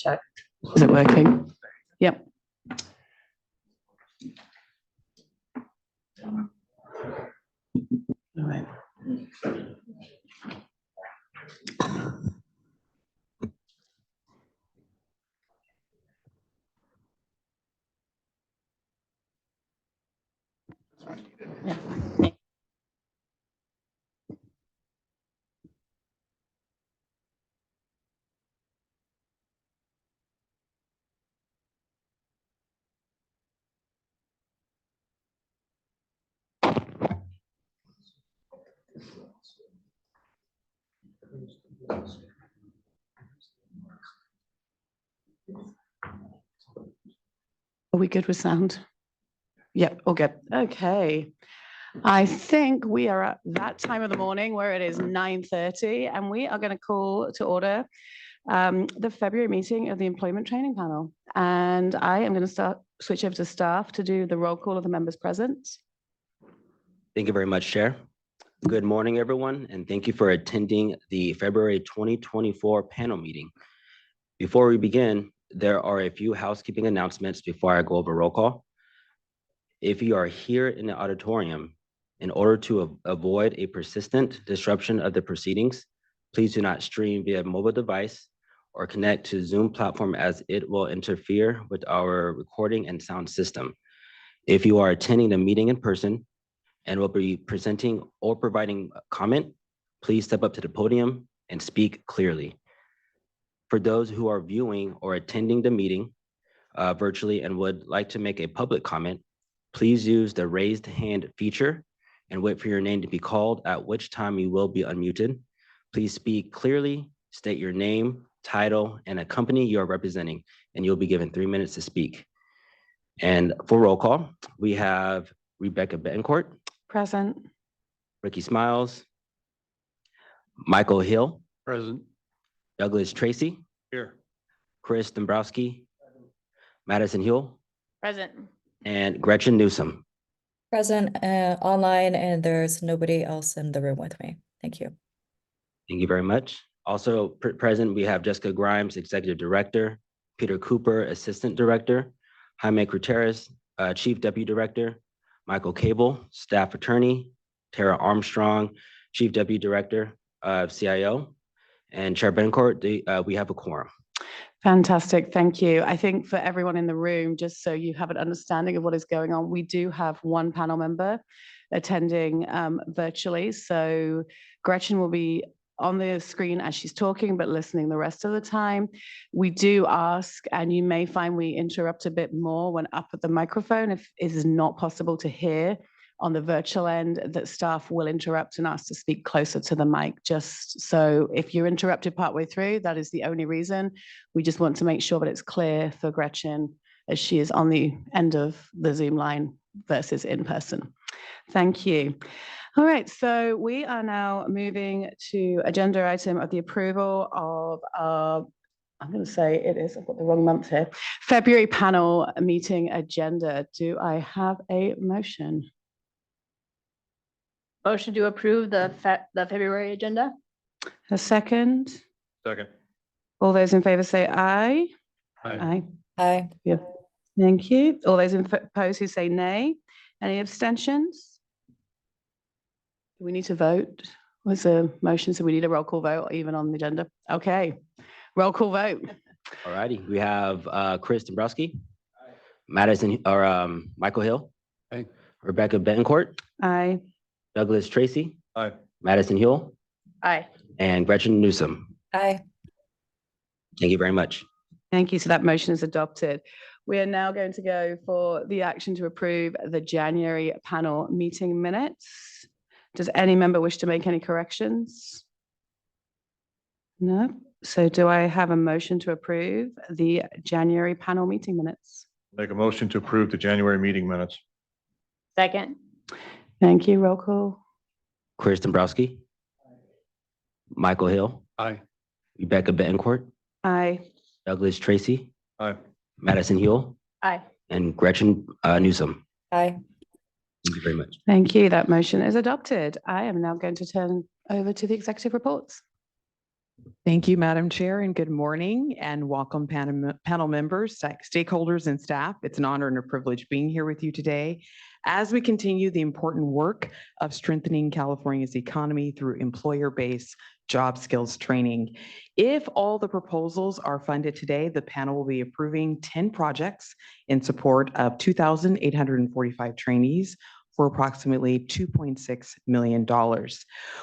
check. Is it working? Yep. All right. Yeah. Are we good with sound? Yep, all good. Okay. I think we are at that time of the morning where it is 9:30, and we are going to call to order the February meeting of the Employment Training Panel. And I am going to switch over to staff to do the roll call of the members present. Thank you very much, Chair. Good morning, everyone, and thank you for attending the February 2024 panel meeting. Before we begin, there are a few housekeeping announcements before I go over roll call. If you are here in the auditorium, in order to avoid a persistent disruption of the proceedings, please do not stream via mobile device or connect to Zoom platform, as it will interfere with our recording and sound system. If you are attending the meeting in person and will be presenting or providing comment, please step up to the podium and speak clearly. For those who are viewing or attending the meeting virtually and would like to make a public comment, please use the raised hand feature and wait for your name to be called, at which time you will be unmuted. Please speak clearly, state your name, title, and a company you are representing, and you'll be given 3 minutes to speak. And for roll call, we have Rebecca Betancourt. Present. Ricky Smiles. Michael Hill. Present. Douglas Tracy. Here. Chris Dombrowski. Madison Huell. Present. And Gretchen Newsom. Present online, and there's nobody else in the room with me. Thank you. Thank you very much. Also present, we have Jessica Grimes, Executive Director, Peter Cooper, Assistant Director, Jaime Gutierrez, Chief Deputy Director, Michael Cable, Staff Attorney, Tara Armstrong, Chief Deputy Director of CIO, and Chair Betancourt. We have a quorum. Fantastic, thank you. I think for everyone in the room, just so you have an understanding of what is going on, we do have one panel member attending virtually. So Gretchen will be on the screen as she's talking, but listening the rest of the time. We do ask, and you may find we interrupt a bit more when up at the microphone if it is not possible to hear on the virtual end, that staff will interrupt and ask to speak closer to the mic. Just so if you're interrupted partway through, that is the only reason. We just want to make sure that it's clear for Gretchen as she is on the end of the Zoom line versus in person. Thank you. All right, so we are now moving to agenda item of the approval of I'm going to say it is, I've got the wrong month here, February panel meeting agenda. Do I have a motion? Motion to approve the February agenda. A second? Second. All those in favor say aye. Aye. Hi. Yeah. Thank you. All those opposed who say nay. Any abstentions? Do we need to vote? Was the motion, so we need a roll call vote even on the agenda? Okay, roll call vote. All righty, we have Chris Dombrowski, Madison or Michael Hill, Aye. Rebecca Betancourt, Aye. Douglas Tracy, Aye. Madison Huell, Aye. and Gretchen Newsom. Hi. Thank you very much. Thank you. So that motion is adopted. We are now going to go for the action to approve the January panel meeting minutes. Does any member wish to make any corrections? No. So do I have a motion to approve the January panel meeting minutes? Make a motion to approve the January meeting minutes. Second. Thank you. Roll call. Chris Dombrowski, Michael Hill, Aye. Rebecca Betancourt, Aye. Douglas Tracy, Aye. Madison Huell, Aye. and Gretchen Newsom. Hi. Thank you very much. Thank you. That motion is adopted. I am now going to turn over to the executive reports. Thank you, Madam Chair, and good morning and welcome panel members, stakeholders, and staff. It's an honor and a privilege being here with you today as we continue the important work of strengthening California's economy through employer-based job skills training. If all the proposals are funded today, the panel will be approving 10 projects in support of 2,845 trainees for approximately $2.6 million.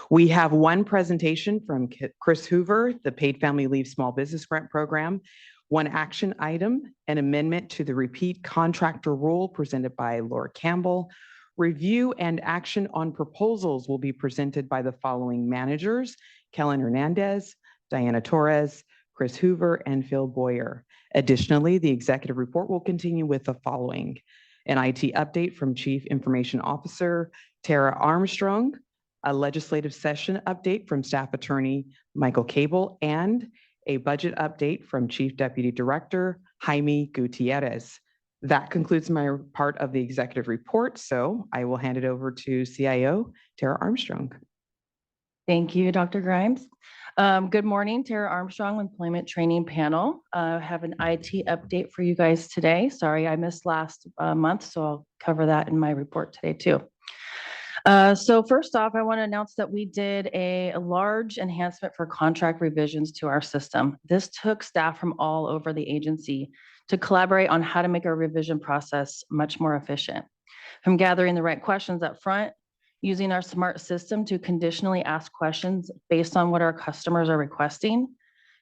We have one presentation from Chris Hoover, the Paid Family Leave Small Business Grant Program, one action item, an amendment to the repeat contractor rule presented by Laura Campbell. Review and action on proposals will be presented by the following managers: Kellen Hernandez, Diana Torres, Chris Hoover, and Phil Boyer. Additionally, the executive report will continue with the following: an IT update from Chief Information Officer Tara Armstrong, a legislative session update from Staff Attorney Michael Cable, and a budget update from Chief Deputy Director Jaime Gutierrez. That concludes my part of the executive report, so I will hand it over to CIO Tara Armstrong. Thank you, Dr. Grimes. Good morning, Tara Armstrong, Employment Training Panel. I have an IT update for you guys today. Sorry, I missed last month, so I'll cover that in my report today too. So first off, I want to announce that we did a large enhancement for contract revisions to our system. This took staff from all over the agency to collaborate on how to make our revision process much more efficient. From gathering the right questions up front, using our smart system to conditionally ask questions based on what our customers are requesting.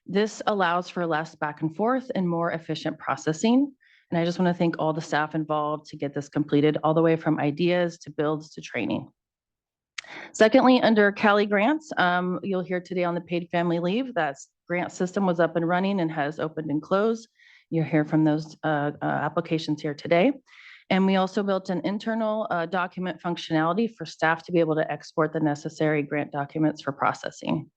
This allows for less back and forth and more efficient processing. And I just want to thank all the staff involved to get this completed, all the way from ideas to builds to training. Secondly, under Cali grants, you'll hear today on the paid family leave, that grant system was up and running and has opened and closed. You'll hear from those applications here today. And we also built an internal document functionality for staff to be able to export the necessary grant documents for processing.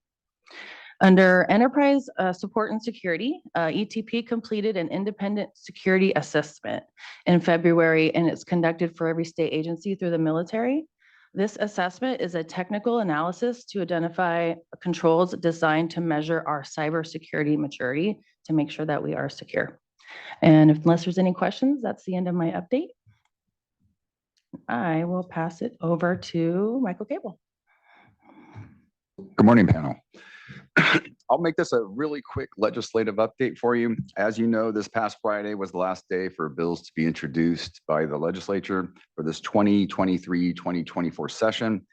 Under enterprise support and security, ETP completed an independent security assessment in February, and it's conducted for every state agency through the military. This assessment is a technical analysis to identify controls designed to measure our cybersecurity maturity to make sure that we are secure. And unless there's any questions, that's the end of my update. I will pass it over to Michael Cable. Good morning, panel. I'll make this a really quick legislative update for you. As you know, this past Friday was the last day for bills to be introduced by the legislature for this 2023-2024 session.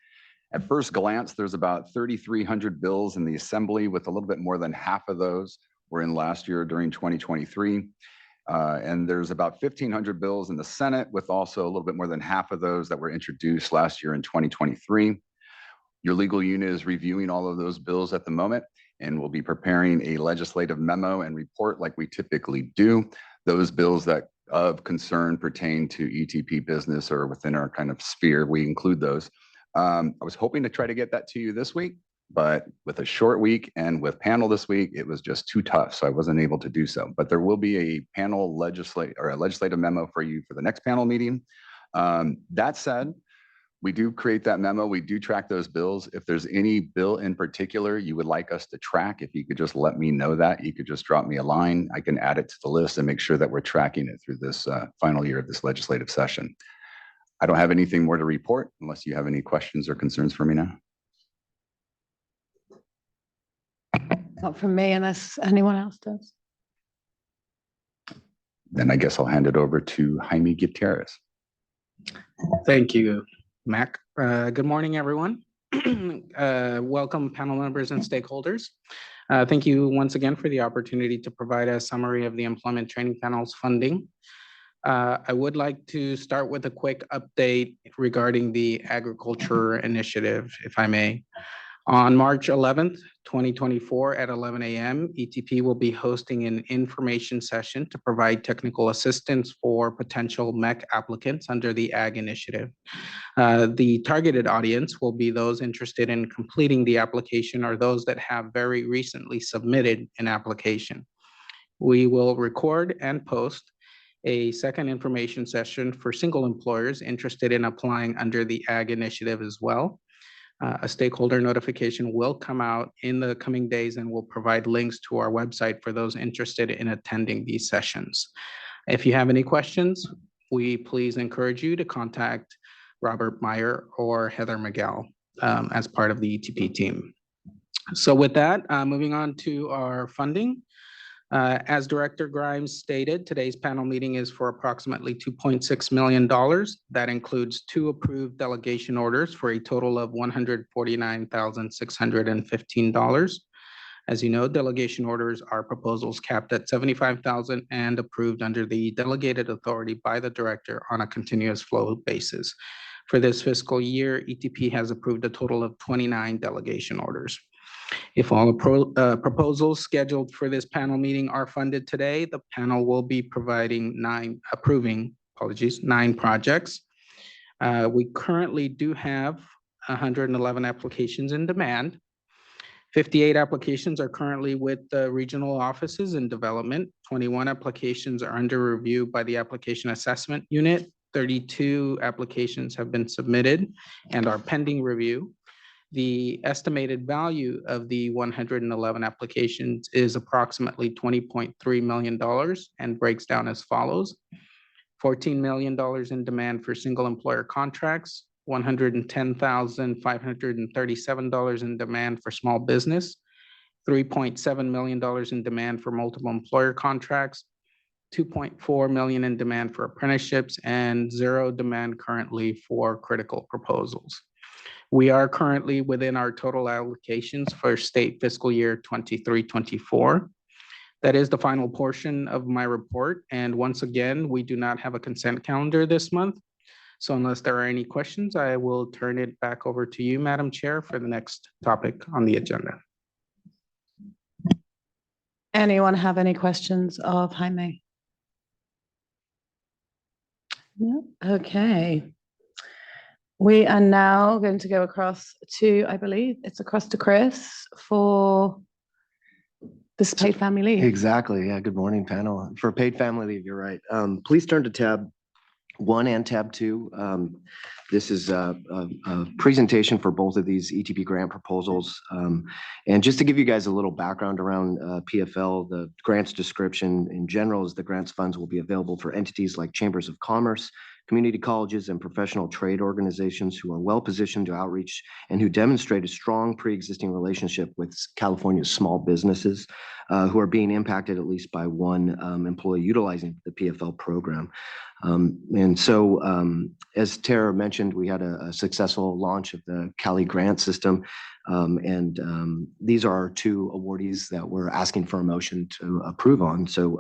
At first glance, there's about 3,300 bills in the assembly, with a little bit more than half of those were in last year during 2023. And there's about 1,500 bills in the Senate, with also a little bit more than half of those that were introduced last year in 2023. Your legal unit is reviewing all of those bills at the moment, and we'll be preparing a legislative memo and report like we typically do. Those bills that of concern pertain to ETP business or within our kind of sphere, we include those. I was hoping to try to get that to you this week, but with a short week and with panel this week, it was just too tough, so I wasn't able to do so. But there will be a panel legislative memo for you for the next panel meeting. That said, we do create that memo. We do track those bills. If there's any bill in particular you would like us to track, if you could just let me know that, you could just drop me a line. I can add it to the list and make sure that we're tracking it through this final year of this legislative session. I don't have anything more to report unless you have any questions or concerns for me now. Not from me unless anyone else does. Then I guess I'll hand it over to Jaime Gutierrez. Thank you, Mac. Good morning, everyone. Welcome, panel members and stakeholders. Thank you once again for the opportunity to provide a summary of the Employment Training Panel's funding. I would like to start with a quick update regarding the Agriculture Initiative, if I may. On March 11th, 2024 at 11 a.m., ETP will be hosting an information session to provide technical assistance for potential MEC applicants under the Ag Initiative. The targeted audience will be those interested in completing the application or those that have very recently submitted an application. We will record and post a second information session for single employers interested in applying under the Ag Initiative as well. A stakeholder notification will come out in the coming days and will provide links to our website for those interested in attending these sessions. If you have any questions, we please encourage you to contact Robert Meyer or Heather Miguel as part of the ETP team. So with that, moving on to our funding. As Director Grimes stated, today's panel meeting is for approximately $2.6 million. That includes 2 approved delegation orders for a total of $149,615. As you know, delegation orders are proposals capped at $75,000 and approved under the delegated authority by the director on a continuous flow basis. For this fiscal year, ETP has approved a total of 29 delegation orders. If all proposals scheduled for this panel meeting are funded today, the panel will be approving 9 projects. We currently do have 111 applications in demand. 58 applications are currently with the regional offices in development. 21 applications are under review by the Application Assessment Unit. 32 applications have been submitted and are pending review. The estimated value of the 111 applications is approximately $20.3 million and breaks down as follows. $14 million in demand for single employer contracts, $110,537 in demand for small business, $3.7 million in demand for multiple employer contracts, $2.4 million in demand for apprenticeships, and 0 demand currently for critical proposals. We are currently within our total allocations for state fiscal year 23-24. That is the final portion of my report. And once again, we do not have a consent calendar this month. So unless there are any questions, I will turn it back over to you, Madam Chair, for the next topic on the agenda. Anyone have any questions of Jaime? No? Okay. We are now going to go across to, I believe it's across to Chris for this paid family leave. Exactly. Yeah. Good morning, panel. For paid family leave, you're right. Please turn to tab 1 and tab 2. This is a presentation for both of these ETP grant proposals. And just to give you guys a little background around PFL, the grants description in general is the grants funds will be available for entities like chambers of commerce, community colleges, and professional trade organizations who are well positioned to outreach and who demonstrate a strong pre-existing relationship with California's small businesses who are being impacted at least by one employee utilizing the PFL program. And so, as Tara mentioned, we had a successful launch of the Cali grant system. These are our 2 awardees that we're asking for a motion to approve on. So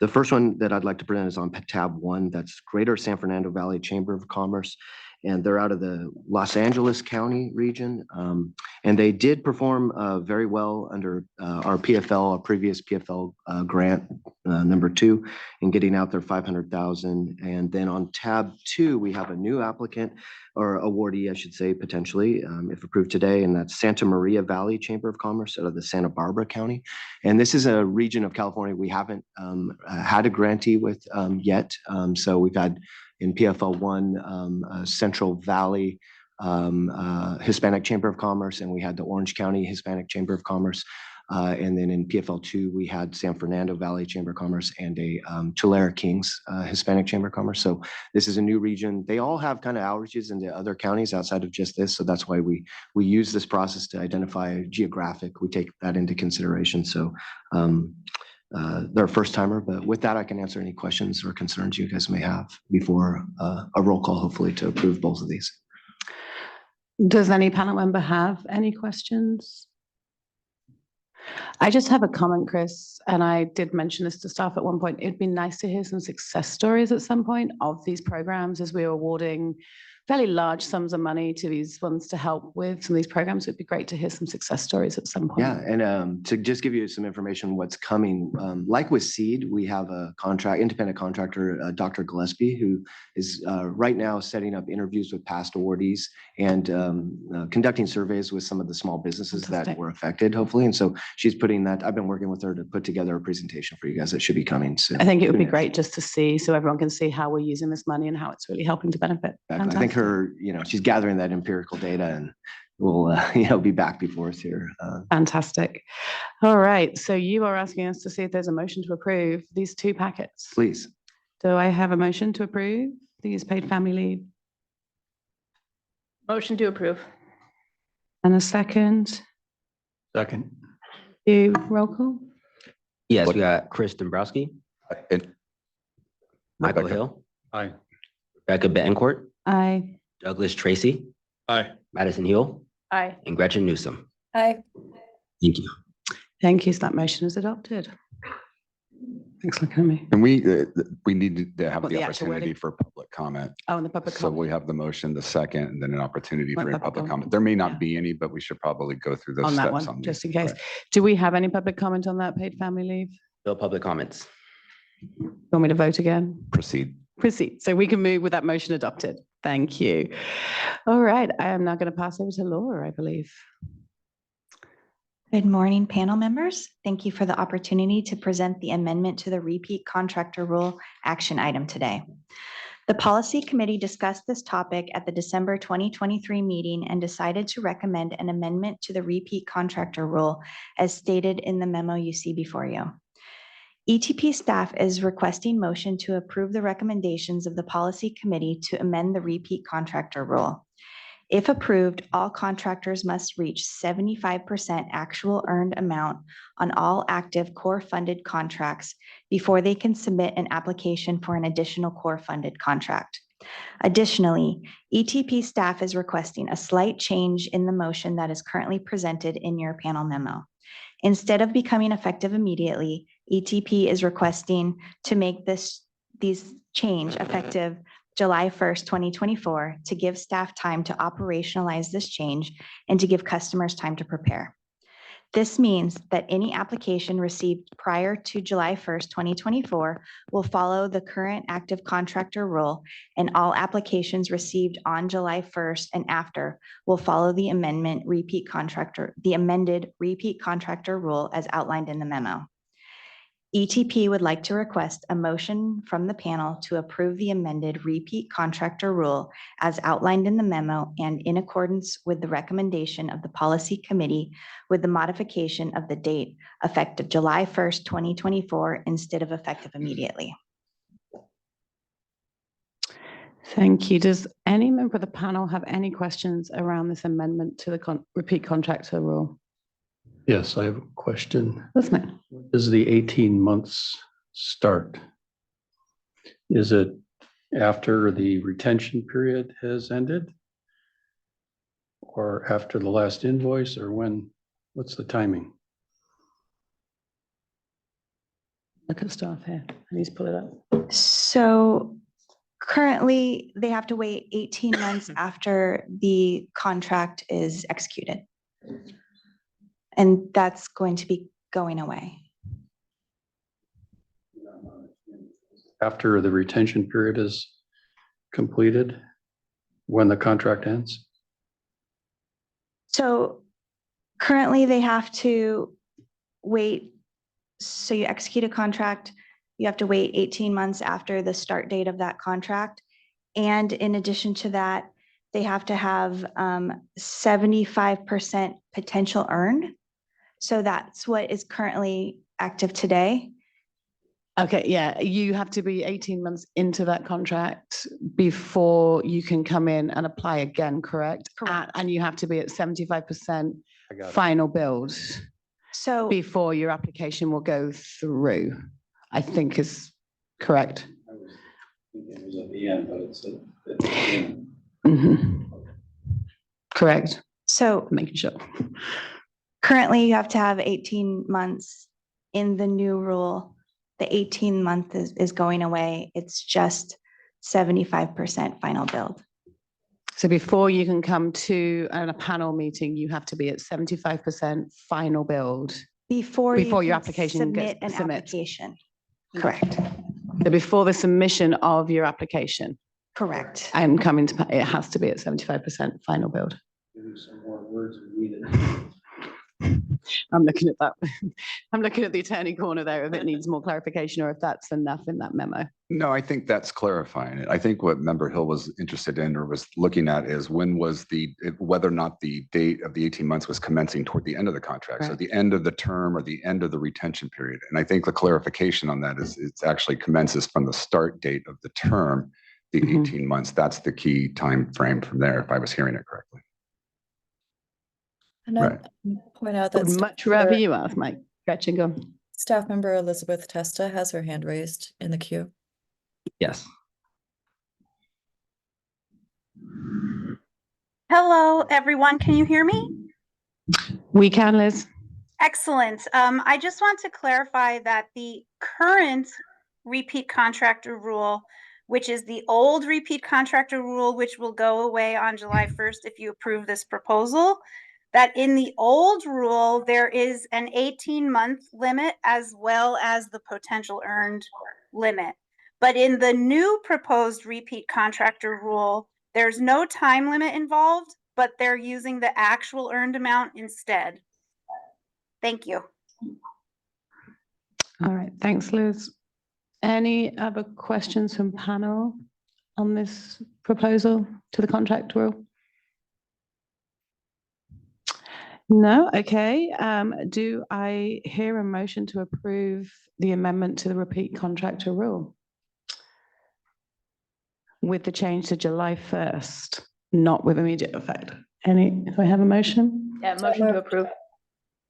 the first one that I'd like to present is on tab 1. That's Greater San Fernando Valley Chamber of Commerce. And they're out of the Los Angeles County region. And they did perform very well under our PFL, our previous PFL grant number 2, in getting out their $500,000. And then on tab 2, we have a new applicant or awardee, I should say, potentially, if approved today, and that's Santa Maria Valley Chamber of Commerce out of the Santa Barbara County. And this is a region of California we haven't had a grantee with yet. So we've had in PFL 1, Central Valley Hispanic Chamber of Commerce, and we had the Orange County Hispanic Chamber of Commerce. And then in PFL 2, we had San Fernando Valley Chamber of Commerce and a Tulare Kings Hispanic Chamber of Commerce. So this is a new region. They all have kind of outreaches into other counties outside of just this. So that's why we use this process to identify geographic. We take that into consideration. So they're a first timer, but with that, I can answer any questions or concerns you guys may have before a roll call, hopefully, to approve both of these. Does any panel member have any questions? I just have a comment, Chris, and I did mention this to staff at one point. It'd be nice to hear some success stories at some point of these programs as we're awarding fairly large sums of money to these ones to help with some of these programs. It'd be great to hear some success stories at some point. Yeah, and to just give you some information, what's coming, like with SEED, we have a independent contractor, Dr. Gillespie, who is right now setting up interviews with past awardees and conducting surveys with some of the small businesses that were affected, hopefully. And so she's putting that, I've been working with her to put together a presentation for you guys that should be coming soon. I think it would be great just to see, so everyone can see how we're using this money and how it's really helping to benefit. I think her, she's gathering that empirical data and will, be back before us here. Fantastic. All right, so you are asking us to see if there's a motion to approve these two packets. Please. Do I have a motion to approve these paid family leave? Motion to approve. And a second? Second. You roll call? Yes, we got Chris Dombrowski, And Michael Rebecca. Hill, Aye. Rebecca Betancourt, Aye. Douglas Tracy, Aye. Madison Hill, Aye. and Gretchen Newsom. Hi. Thank you. Thank you. So that motion is adopted. Thanks for looking at me. And we need to have What, the the actual opportunity wording? for public comment. Oh, and the public So comment. we have the motion, the second, and then an opportunity Want for any public public comment? comment. There may Yeah. not be any, but we should probably go through those On that steps. one, these. just in case. Right. Do we have any public comment on that paid family leave? No public comments. Want me to vote again? Proceed. Proceed. So we can move with that motion adopted. Thank you. All right, I am now going to pass over to Laura, I believe. Good morning, panel members. Thank you for the opportunity to present the amendment to the repeat contractor rule action item today. The policy committee discussed this topic at the December 2023 meeting and decided to recommend an amendment to the repeat contractor rule as stated in the memo you see before you. ETP staff is requesting motion to approve the recommendations of the policy committee to amend the repeat contractor rule. If approved, all contractors must reach 75% actual earned amount on all active core funded contracts before they can submit an application for an additional core funded contract. Additionally, ETP staff is requesting a slight change in the motion that is currently presented in your panel memo. Instead of becoming effective immediately, ETP is requesting to make these change effective July 1st, 2024, to give staff time to operationalize this change and to give customers time to prepare. This means that any application received prior to July 1st, 2024 will follow the current active contractor rule, and all applications received on July 1st and after will follow the amended repeat contractor rule as outlined in the memo. ETP would like to request a motion from the panel to approve the amended repeat contractor rule as outlined in the memo and in accordance with the recommendation of the policy committee with the modification of the date effective July 1st, 2024 instead of effective immediately. Thank you. Does any member of the panel have any questions around this amendment to the repeat contractor rule? Yes, I have a question. That's me. Is the 18 months start? Is it after the retention period has ended? Or after the last invoice, or when? What's the timing? Look at staff here. I need to pull it up. So currently they have to wait 18 months after the contract is executed. And that's going to be going away. After the retention period is completed, when the contract ends? So currently they have to wait. So you execute a contract, you have to wait 18 months after the start date of that contract. And in addition to that, they have to have 75% potential earned. So that's what is currently active today. Okay, yeah, you have to be 18 months into that contract before you can come in and apply again, correct? Correct. And you have to be at 75% I got it. final build So before your application will go through, I think is correct. I was thinking it was at the end, but it's at the beginning. Mhm. Correct, so making sure. currently you have to have 18 months in the new rule. The 18 month is going away. It's just 75% final build. So before you can come to a panel meeting, you have to be at 75% final build. Before Before you your can application gets submit an submits. application. Correct, So before the submission of your application, correct. I'm coming to, it has to be at 75% final build. Give me some more words we needed. I'm looking at that. I'm looking at the attorney corner there, if it needs more clarification or if that's enough in that memo. No, I think that's clarifying it. I think what Member Hill was interested in or was looking at is when was whether or not the date of the 18 months was commencing toward the end of the contract. So Right. the end of the term or the end of the retention period. And I think the clarification on that is it's actually commences from the start date of the term, the Mhm. 18 months. That's the key time frame from there, if I was hearing it correctly. And I Right. point out I that would much rather you ask, Mike. Gretchen, go. staff member Elizabeth Testa has her hand raised in the queue. Yes. Hello, everyone. Can you hear me? We can, Liz. Excellent. I just want to clarify that the current repeat contractor rule, which is the old repeat contractor rule, which will go away on July 1st if you approve this proposal, that in the old rule, there is an 18-month limit as well as the potential earned limit. But in the new proposed repeat contractor rule, there's no time limit involved, but they're using the actual earned amount instead. Thank you. All right, thanks, Liz. Any other questions from panel on this proposal to the contract rule? No, okay. Do I hear a motion to approve the amendment to the repeat contractor rule? With the change to July 1st, not with immediate effect. Do I have a motion? Yeah, motion to approve.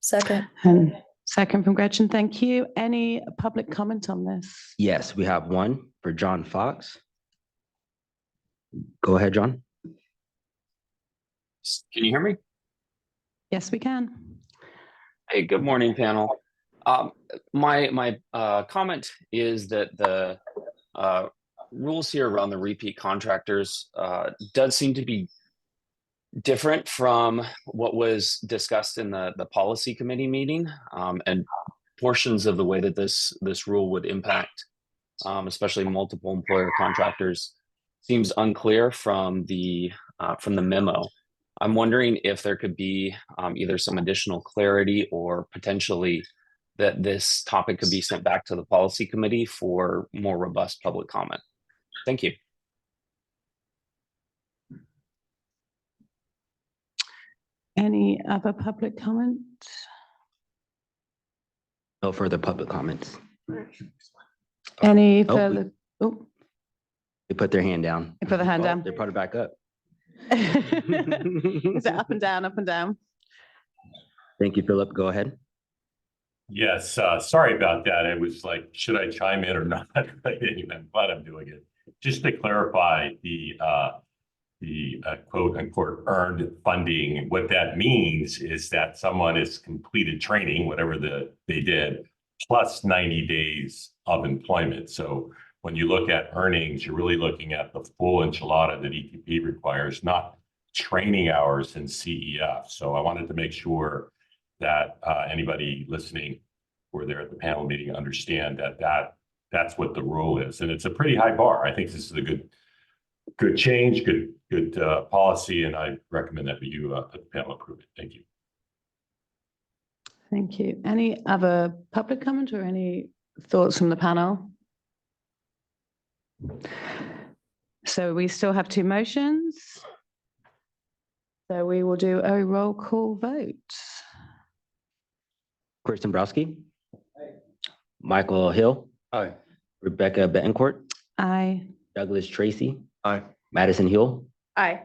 Second. And second from Gretchen, thank you. Any public comment on this? Yes, we have one for John Fox. Go ahead, John. Can you hear me? Yes, we can. Hey, good morning, panel. My comment is that the rules here around the repeat contractors does seem to be different from what was discussed in the policy committee meeting, and portions of the way that this rule would impact, especially multiple employer contractors, seems unclear from the memo. I'm wondering if there could be either some additional clarity or potentially that this topic could be sent back to the policy committee for more robust public comment. Thank you. Any other public comment? No further public comments. Any Oh, further? Oh, They put their hand down. they put the hand Oh, down. They brought it back up. Is it up and down, up and down? Thank you, Philip. Go ahead. Yes, sorry about that. It was like, should I chime in or not? Anyway, I'm glad I'm doing it. Just to clarify the quote unquote earned funding, what that means is that someone has completed training, whatever they did, plus 90 days of employment. So when you look at earnings, you're really looking at the full enchilada that ETP requires, not training hours in CEF. So I wanted to make sure that anybody listening or there at the panel meeting understand that's what the rule is. And it's a pretty high bar. I think this is a good change, good policy, and I recommend that you at the panel approve it. Thank you. Thank you. Any other public comment or any thoughts from the panel? So we still have two motions. So we will do a roll call vote. Chris Dombrowski. Michael Hill. Aye. Rebecca Betancourt. Aye. Douglas Tracy. Aye. Madison Hill. Aye.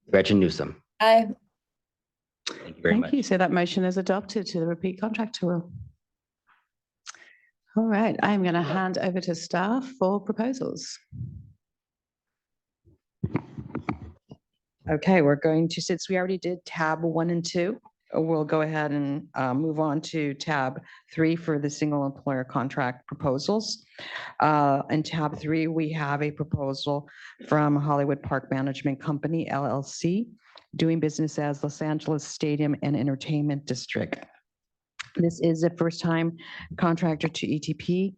Gretchen Newsom. Aye. Thank you very much. Thank you. So that motion is adopted to the repeat contractor rule. All right, I'm going to hand over to staff for proposals. Okay, we're going to, since we already did tab 1 and 2, we'll go ahead and move on to tab 3 for the single employer contract proposals. In tab 3, we have a proposal from Hollywood Park Management Company, LLC, doing business as Los Angeles Stadium and Entertainment District. This is a first-time contractor to ETP.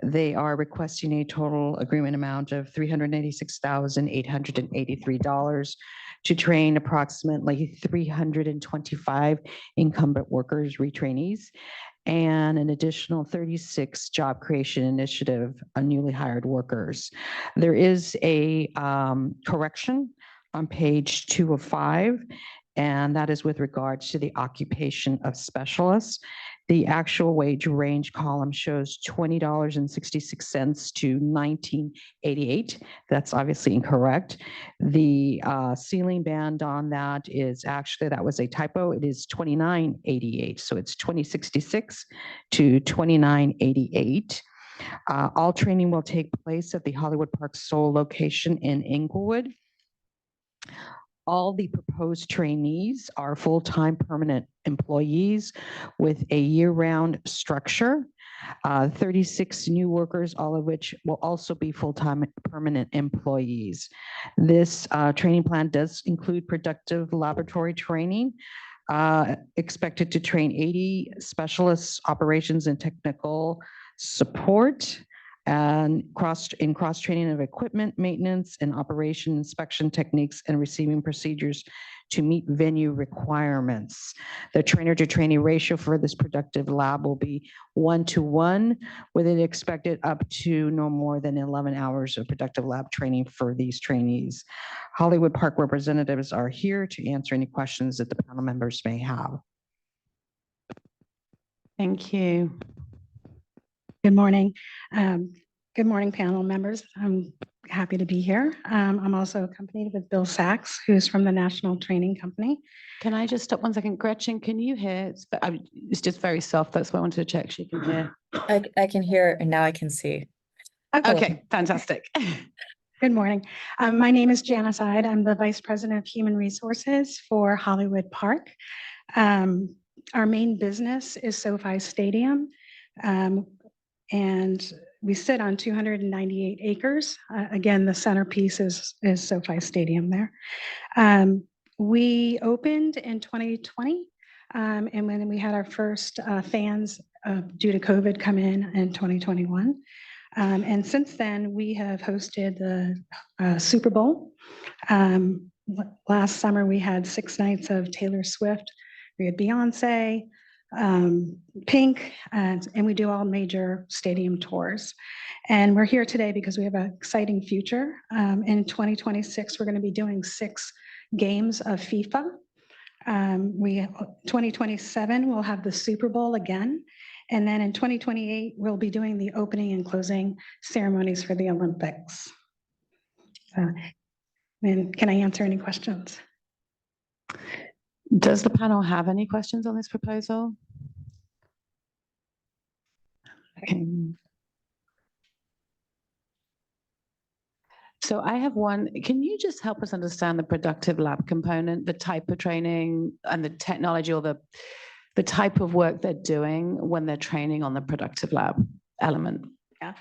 They are requesting a total agreement amount of $386,883 to train approximately 325 incumbent workers, retrainees, and an additional 36 job creation initiative on newly hired workers. There is a correction on page 2 of 5, and that is with regards to the occupation of specialists. The actual wage range column shows $20.66 to $19.88. That's obviously incorrect. The ceiling band on that is actually, that was a typo. It is $29.88. So it's $20.66 to $29.88. All training will take place at the Hollywood Park Seoul location in Inglewood. All the proposed trainees are full-time permanent employees with a year-round structure. 36 new workers, all of which will also be full-time permanent employees. This training plan does include productive laboratory training, expected to train 80 specialists, operations and technical support, and cross-training of equipment maintenance and operation inspection techniques and receiving procedures to meet venue requirements. The trainer to trainee ratio for this productive lab will be 1-to-1, with it expected up to no more than 11 hours of productive lab training for these trainees. Hollywood Park representatives are here to answer any questions that the panel members may have. Thank you. Good morning. Good morning, panel members. I'm happy to be here. I'm also accompanied with Bill Sachs, who's from the National Training Company. Can I just stop 1 second? Gretchen, can you hear? It's just very soft. That's why I wanted to check she can hear. I can hear and now I can see. Okay, fantastic. Good morning. My name is Janice Ide. I'm the Vice President of Human Resources for Hollywood Park. Our main business is SoFi Stadium. And we sit on 298 acres. Again, the centerpiece is SoFi Stadium there. We opened in 2020, and when we had our first fans due to COVID come in 2021. And since then, we have hosted the Super Bowl. Last summer, we had 6 nights of Taylor Swift. We had Beyonce, Pink, and we do all major stadium tours. And we're here today because we have an exciting future. In 2026, we're going to be doing 6 games of FIFA. 2027, we'll have the Super Bowl again. And then in 2028, we'll be doing the opening and closing ceremonies for the Olympics. And can I answer any questions? Does the panel have any questions on this proposal? Okay. So I have one. Can you just help us understand the productive lab component, the type of training and the technology, or the type of work they're doing when they're training on the productive lab element? Yeah.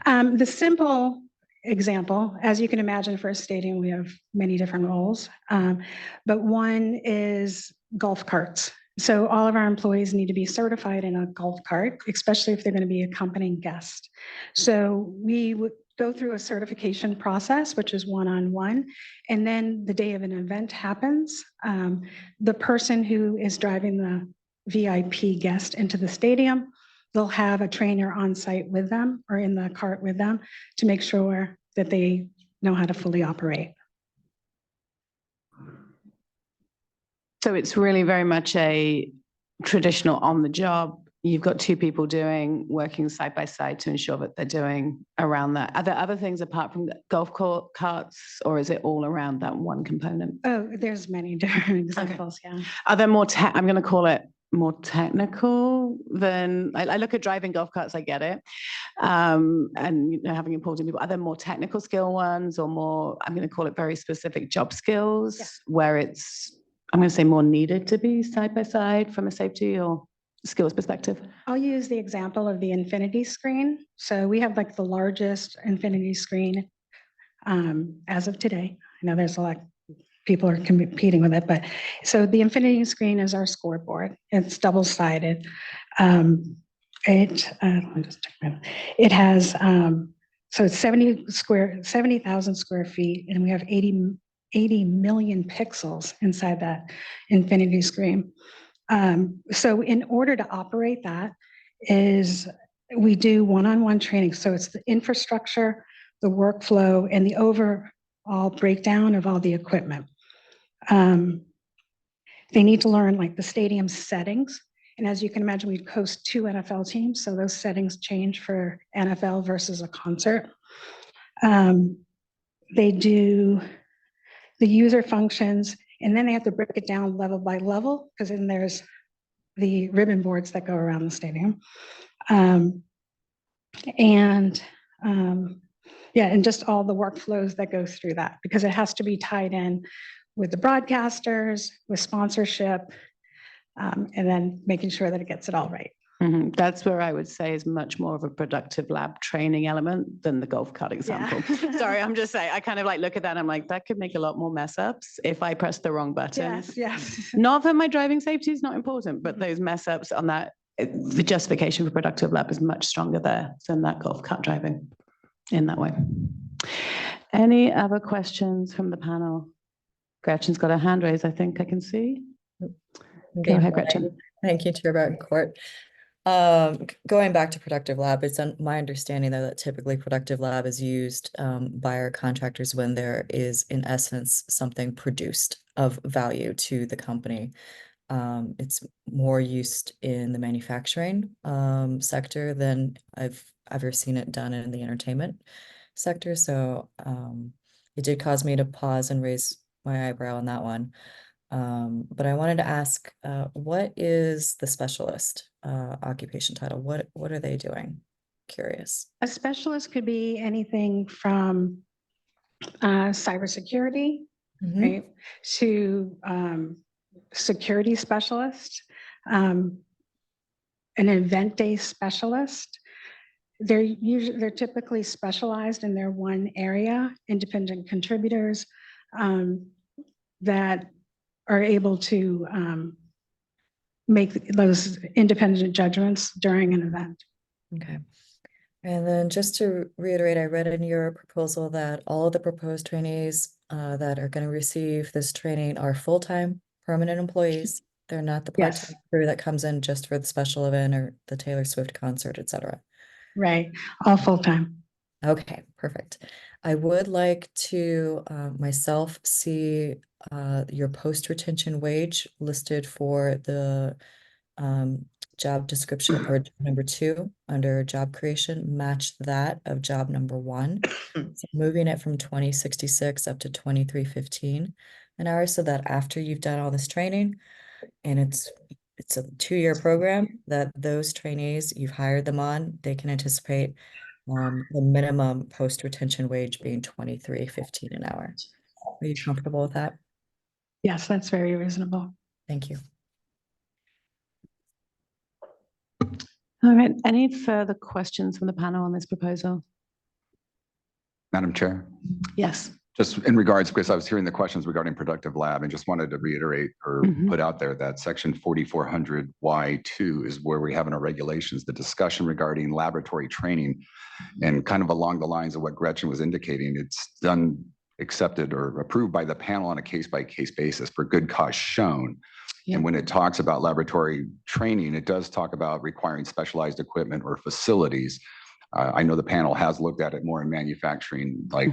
The simple example, as you can imagine, for a stadium, we have many different roles, but one is golf carts. So all of our employees need to be certified in a golf cart, especially if they're going to be accompanying guests. So we would go through a certification process, which is one-on-one, and then the day of an event happens, the person who is driving the VIP guest into the stadium, they'll have a trainer on site with them or in the cart with them to make sure that they know how to fully operate. So it's really very much a traditional on the job. You've got 2 people working side by side to ensure that they're doing around that. Are there other things apart from the golf carts, or is it all around that one component? Oh, there's many different examples, yeah. Are there more, I'm going to call it more technical than, I look at driving golf carts, I get it. And having important people, are there more technical skill ones or more, I'm going to call it very specific job skills where it's, I'm going to say more needed to be side by side from a safety or skills perspective? I'll use the example of the infinity screen. So we have like the largest infinity screen as of today. I know there's a lot people are competing with it, but so the infinity screen is our scoreboard. It's double-sided. It has so it's 70,000 square feet, and we have 80 million pixels inside that infinity screen. So in order to operate that is we do one-on-one training. So it's the infrastructure, the workflow, and the overall breakdown of all the equipment. They need to learn like the stadium settings. And as you can imagine, we host 2 NFL teams. So those settings change for NFL versus a concert. They do the user functions, and then they have to break it down level by level, because then there's the ribbon boards that go around the stadium. Yeah, and just all the workflows that go through that, because it has to be tied in with the broadcasters, with sponsorship, and then making sure that it gets it all right. Mhm. That's where I would say is much more of a productive lab training element than the golf cart example. Sorry, I'm just saying, I kind of like look at that. I'm like, that could make a lot more mess ups if I press the wrong button. Yes. Not that my driving safety is not important, but those mess ups on that, the justification for productive lab is much stronger there than that golf cart driving in that way. Any other questions from the panel? Gretchen's got her hand raised, I think I can see. Go ahead, Gretchen. Thank you, Chair Betancourt. Going back to productive lab, it's my understanding though that typically productive lab is used by our contractors when there is in essence something produced of value to the company. It's more used in the manufacturing sector than I've ever seen it done in the entertainment sector. So it did cause me to pause and raise my eyebrow on that one. But I wanted to ask, what is the specialist occupation title? What are they doing? Curious. A specialist could be anything from cybersecurity, right, to security specialist, an event-based specialist. They're typically specialized in their one area, independent contributors that are able to make those independent judgments during an event. Okay. And then just to reiterate, I read in your proposal that all of the proposed trainees that are going to receive this training are full-time permanent employees. They're not the part-time crew that comes in just for the special event or the Taylor Swift concert, et cetera. Right, all full-time. Okay, perfect. I would like to myself see your post-retention wage listed for the job description or number 2 under job creation, match that of job number 1. So moving it from 2066 up to 2315 an hour, so that after you've done all this training, and it's a 2-year program, that those trainees you've hired them on, they can anticipate the minimum post-retention wage being $23.15 an hour. Are you comfortable with that? Yes, that's very reasonable. Thank you. All right, any further questions from the panel on this proposal? Madam Chair, Yes. just in regards, because I was hearing the questions regarding productive lab and just wanted to reiterate or put out there that section 4400Y2 is where we have in our regulations the discussion regarding laboratory training, and kind of along the lines of what Gretchen was indicating, it's done, accepted or approved by the panel on a case-by-case basis for good cause shown. And when it talks about laboratory training, it does talk about requiring specialized equipment or facilities. I know the panel has looked at it more in manufacturing, like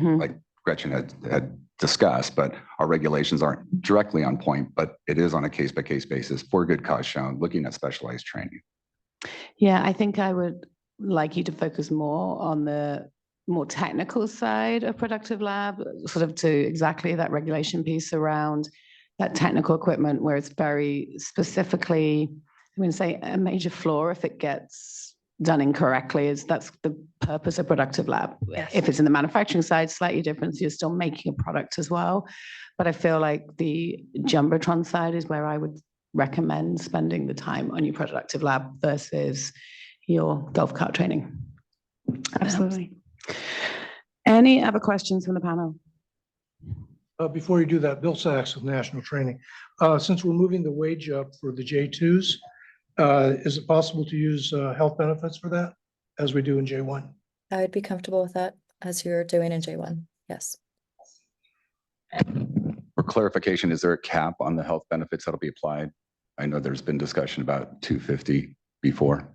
Gretchen had discussed, but our regulations aren't directly on point, but it is on a case-by-case basis for good cause shown, looking at specialized training. Yeah, I think I would like you to focus more on the more technical side of productive lab, sort of to exactly that regulation piece around that technical equipment, where it's very specifically, I'm going to say a major flaw if it gets done incorrectly, is that's the purpose of productive lab. If it's in the manufacturing side, slightly different, so you're still making a product as well. But I feel like the Jumbotron side is where I would recommend spending the time on your productive lab versus your golf cart training. Absolutely. Any other questions from the panel? Before you do that, Bill Sachs with National Training. Since we're moving the wage up for the J2s, is it possible to use health benefits for that as we do in J1? I would be comfortable with that as you're doing in J1. Yes. for clarification, is there a cap on the health benefits that'll be applied? I know there's been discussion about 250 before.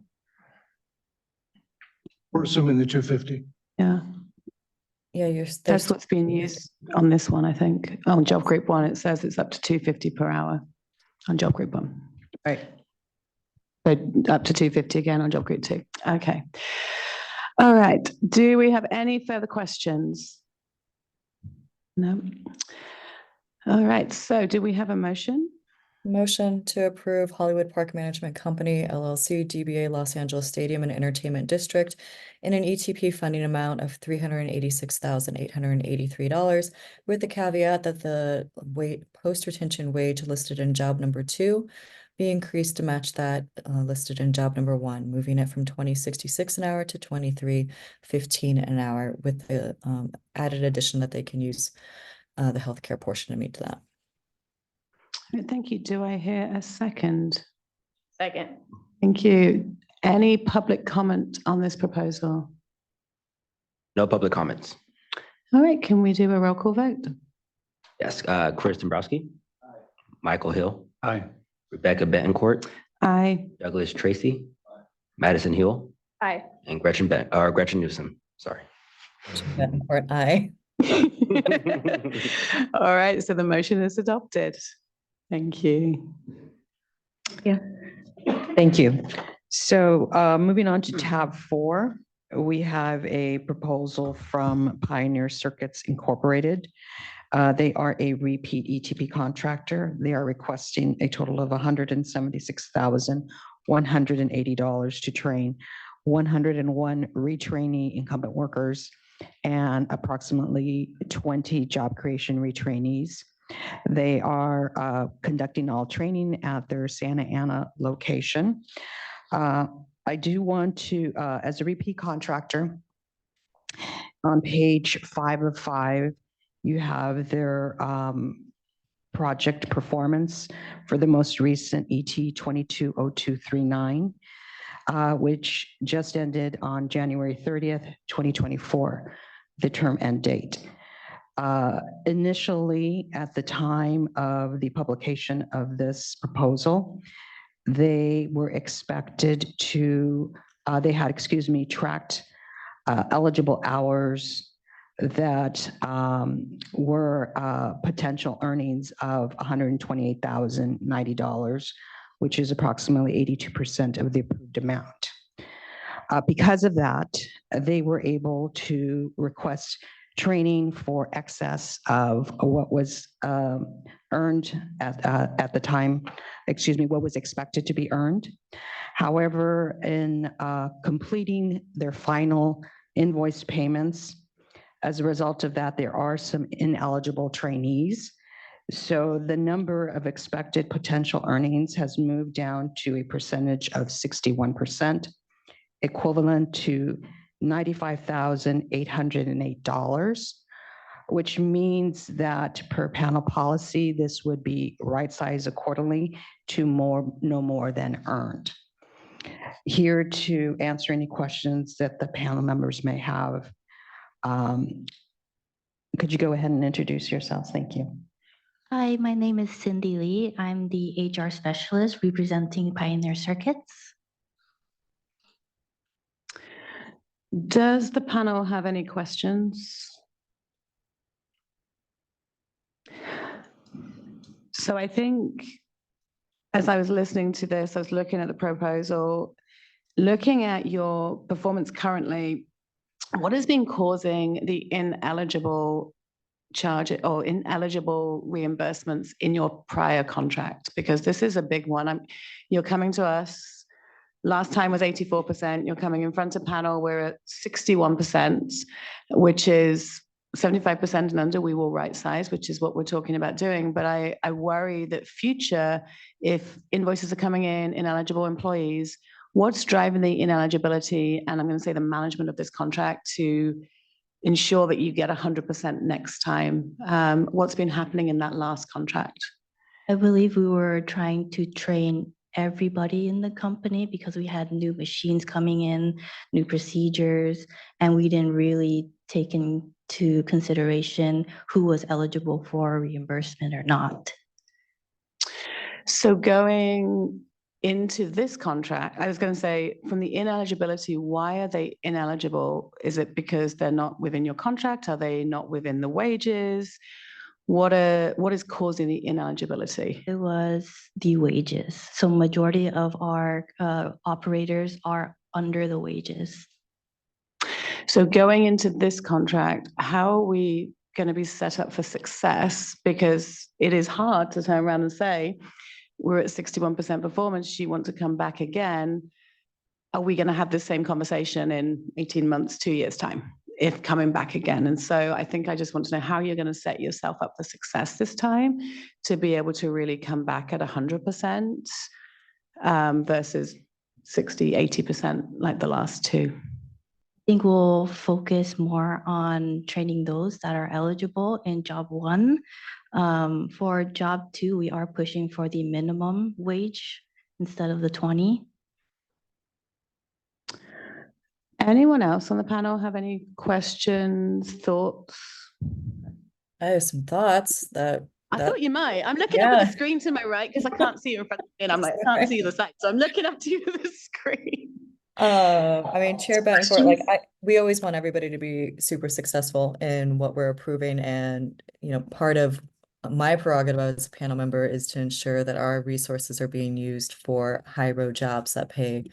We're assuming the 250. Yeah, Yeah, that's what's being used on this one, I think. On job group one, it says it's up to 250 per hour on job group one. Right. So up to 250 again on job group two. Okay. All right. Do we have any further questions? No. All right. So do we have a motion? Motion to approve Hollywood Park Management Company LLC, DBA Los Angeles Stadium and Entertainment District in an ETP funding amount of $386,883, with the caveat that the post-retention wage listed in job number 2 be increased to match that listed in job number 1, moving it from $20.66 an hour to $23.15 an hour, with the added addition that they can use the healthcare portion to meet that. Thank you. Do I hear a second? Second. Thank you. Any public comment on this proposal? No public comments. All right, can we do a roll call vote? Yes, Chris Dombrowski. Michael Hill. Aye. Rebecca Betancourt. Aye. Douglas Tracy. Madison Hill. Aye. And Gretchen Newsom. Sorry. Betancourt, aye. All right, so the motion is adopted. Thank you. Yeah. Thank you. So moving on to tab 4, we have a proposal from Pioneer Circuits Incorporated. They are a repeat ETP contractor. They are requesting a total of $176,180 to train 101 retrainee incumbent workers and approximately 20 job creation retrainees. They are conducting all training at their Santa Ana location. I do want to, as a repeat contractor, on page 5 of 5, you have their project performance for the most recent ET 220239, which just ended on January 30th, 2024, the term end date. Initially, at the time of the publication of this proposal, they were expected to, tracked eligible hours that were potential earnings of $128,090, which is approximately 82% of the approved amount. Because of that, they were able to request training for excess of what was earned at the time, what was expected to be earned. However, in completing their final invoice payments, as a result of that, there are some ineligible trainees. So the number of expected potential earnings has moved down to a percentage of 61%, equivalent to $95,808, which means that per panel policy, this would be right-sized accordingly to no more than earned. Here to answer any questions that the panel members may have. Could you go ahead and introduce yourselves? Thank you. Hi, my name is Cindy Lee. I'm the HR specialist representing Pioneer Circuits. Does the panel have any questions? So I think as I was listening to this, I was looking at the proposal, looking at your performance currently, what has been causing the ineligible charge or ineligible reimbursements in your prior contract? Because this is a big one. You're coming to us, last time was 84%, you're coming in front of panel, we're at 61%, which is 75% and under, we will right size, which is what we're talking about doing. But I worry that future, if invoices are coming in, ineligible employees, what's driving the ineligibility, and I'm going to say the management of this contract to ensure that you get 100% next time? What's been happening in that last contract? I believe we were trying to train everybody in the company because we had new machines coming in, new procedures, and we didn't really take into consideration who was eligible for reimbursement or not. So going into this contract, I was going to say, from the ineligibility, why are they ineligible? Is it because they're not within your contract? Are they not within the wages? What is causing the ineligibility? It was the wages. So majority of our operators are under the wages. So going into this contract, how are we going to be set up for success? Because it is hard to turn around and say, we're at 61% performance, she wants to come back again. Are we going to have the same conversation in 18 months, 2 years' time, if coming back again? And so I think I just want to know how you're going to set yourself up for success this time to be able to really come back at 100% versus 60, 80% like the last two. I think we'll focus more on training those that are eligible in job 1. For job 2, we are pushing for the minimum wage instead of the 20. Anyone else on the panel have any questions, thoughts? I have some thoughts that. I thought you might. I'm looking up at the screen to my right because I can't see you in front of me, and I'm like, I can't see the side. So I'm looking up to you at the screen. I mean, Chair Betancourt, like we always want everybody to be super successful in what we're approving. And, you know, part of my prerogative as a panel member is to ensure that our resources are being used for high road jobs that pay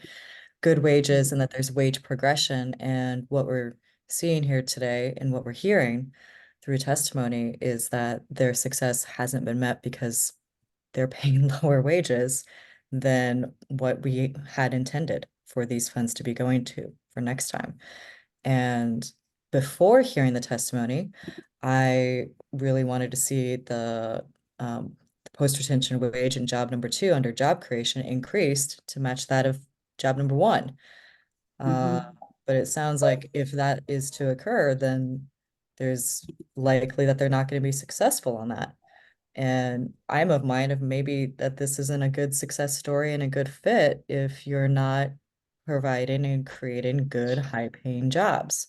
good wages and that there's wage progression. And what we're seeing here today and what we're hearing through testimony is that their success hasn't been met because they're paying lower wages than what we had intended for these funds to be going to for next time. And before hearing the testimony, I really wanted to see the post-retention wage in job number 2 under job creation increased to match that of job number 1. But it sounds like if that is to occur, then there's likely that they're not going to be successful on that. And I'm of mind of maybe that this isn't a good success story and a good fit if you're not providing and creating good high paying jobs,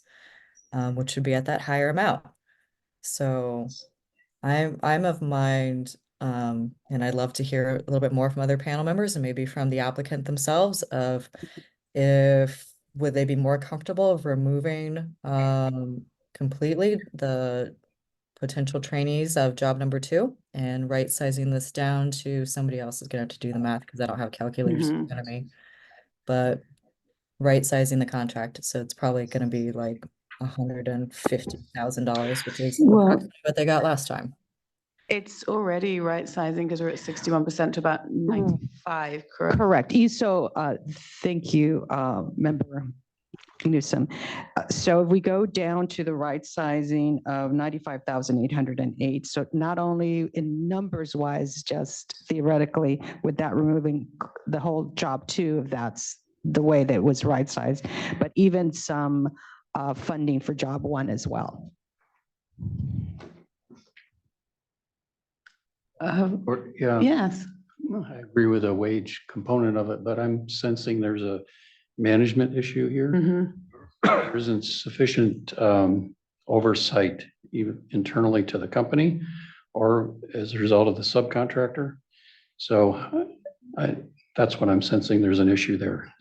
which should be at that higher amount. So I'm of mind, and I'd love to hear a little bit more from other panel members and maybe from the applicant themselves of would they be more comfortable of removing completely the potential trainees of job number 2 and right sizing this down to somebody else is going to have to do the math because I don't have calculators in front of me, but right sizing the contract. So it's probably going to be like $150,000, which is what they got last time. It's already right sizing because we're at 61% to about 95, correct? Correct. So thank you, Member Newsom. So if we go down to the right sizing of 95,808, so not only in numbers wise, just theoretically, with that removing the whole job 2, if that's the way that was right sized, but even some funding for job 1 as well. Yeah. Yes. I agree with the wage component of it, but I'm sensing there's a management issue here. There isn't sufficient oversight even internally to the company or as a result of the subcontractor. So that's what I'm sensing. There's an issue there.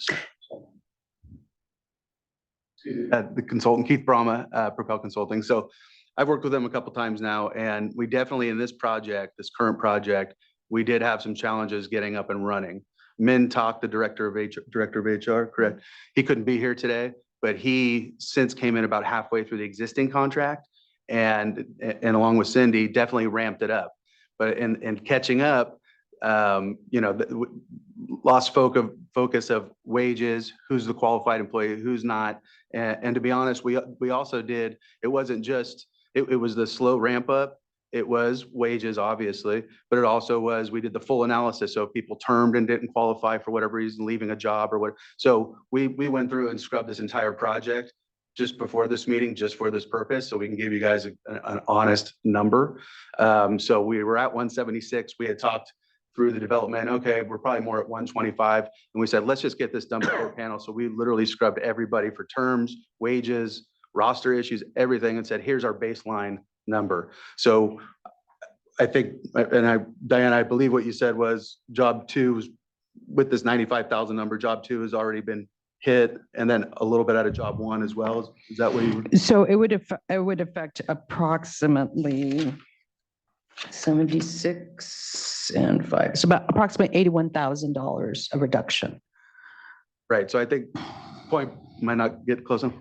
The consultant, Keith Brahma, Propel Consulting. So I've worked with them a couple times now, and we definitely in this project, this current project, we did have some challenges getting up and running. Min Talk, the director of HR, correct? He couldn't be here today, but he since came in about halfway through the existing contract, and along with Cindy, definitely ramped it up. But in catching up, you know, lost focus of wages, who's the qualified employee, who's not. And to be honest, we also did, it wasn't just, it was the slow ramp up. It was wages, obviously, but it also was, we did the full analysis. So if people termed and didn't qualify for whatever reason, leaving a job or what. So we went through and scrubbed this entire project just before this meeting, just for this purpose. So we can give you guys an honest number. So we were at 176. We had talked through the development, okay, we're probably more at 125. And we said, let's just get this done before panel. So we literally scrubbed everybody for terms, wages, roster issues, everything, and said, here's our baseline number. So I think, Diane, I believe what you said was job two, with this 95,000 number, job two has already been hit, and then a little bit out of job one as well. Is that what you? So it would affect approximately 76 and 5. It's about approximately $81,000 of reduction. Right. So I think point might not get close enough.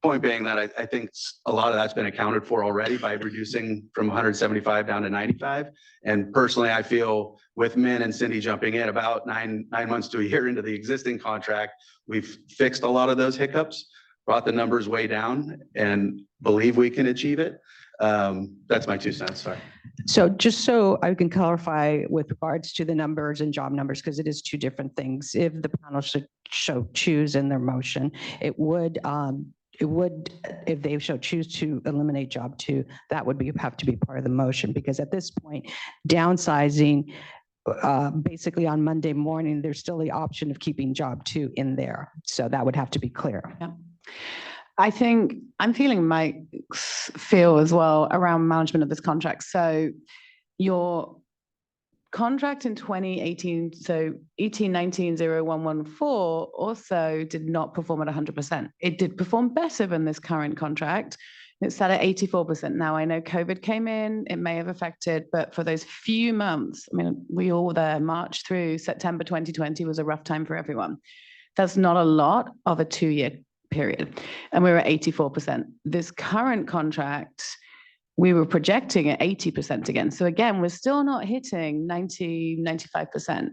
Point being that I think a lot of that's been accounted for already by reducing from 175 down to 95. And personally, I feel with Min and Cindy jumping in about nine months to a year into the existing contract, we've fixed a lot of those hiccups, brought the numbers way down, and believe we can achieve it. That's my 2 cents. Sorry. So just so I can clarify with regards to the numbers and job numbers, because it is 2 different things. If the panel should choose in their motion, it would, if they choose to eliminate job 2, that would have to be part of the motion, because at this point, downsizing, basically on Monday morning, there's still the option of keeping job 2 in there. So that would have to be clear. Yeah. I think I'm feeling Mike's feel as well around management of this contract. So your contract in 2018, so ET 19-0114 also did not perform at 100%. It did perform better than this current contract. It's sat at 84%. Now I know COVID came in, it may have affected, but for those few months, I mean, we all were there, March through September 2020 was a rough time for everyone. That's not a lot of a 2-year period. And we were at 84%. This current contract, we were projecting at 80% again. So again, we're still not hitting 90, 95%.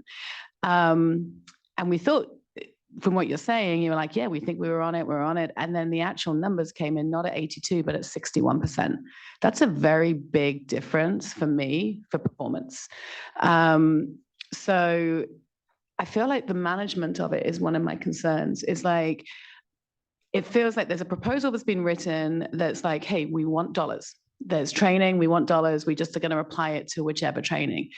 And we thought, from what you're saying, you were like, yeah, we think we're on it. And then the actual numbers came in not at 82, but at 61%. That's a very big difference for me for performance. So I feel like the management of it is one of my concerns. It's like, it feels like there's a proposal that's been written that's like, hey, we want dollars. There's training, we want dollars. We just are going to apply it to whichever training.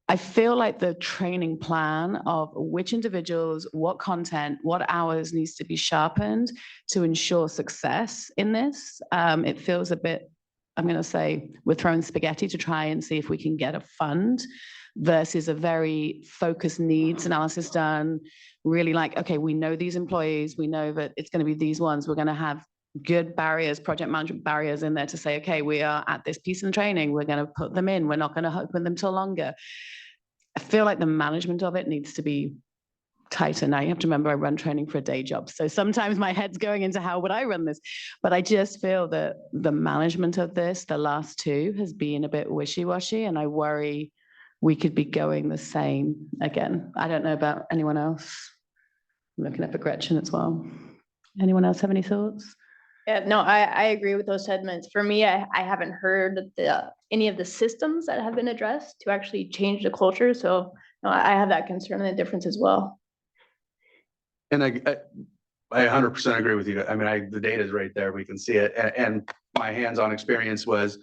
I feel like the training plan of which individuals, what content, what hours needs to be sharpened to ensure success in this. It feels a bit, I'm going to say, we're throwing spaghetti to try and see if we can get a fund versus a very focused needs analysis done. Really like, okay, we know these employees, we know that it's going to be these ones. We're going to have good barriers, project management barriers in there to say, okay, we are at this piece in training. We're going to put them in. We're not going to open them till longer. I feel like the management of it needs to be tighter. Now you have to remember I run training for a day job. So sometimes my head's going into how would I run this? But I just feel that the management of this, the last 2 has been a bit wishy-washy, and I worry we could be going the same again. I don't know about anyone else. I'm looking up at Gretchen as well. Anyone else have any thoughts? Yeah, no, I agree with those sentiments. For me, I haven't heard any of the systems that have been addressed to actually change the culture. So no, I have that concern and the difference as well. And I 100% agree with you. I mean, the data is right there. We can see it. And my hands-on experience was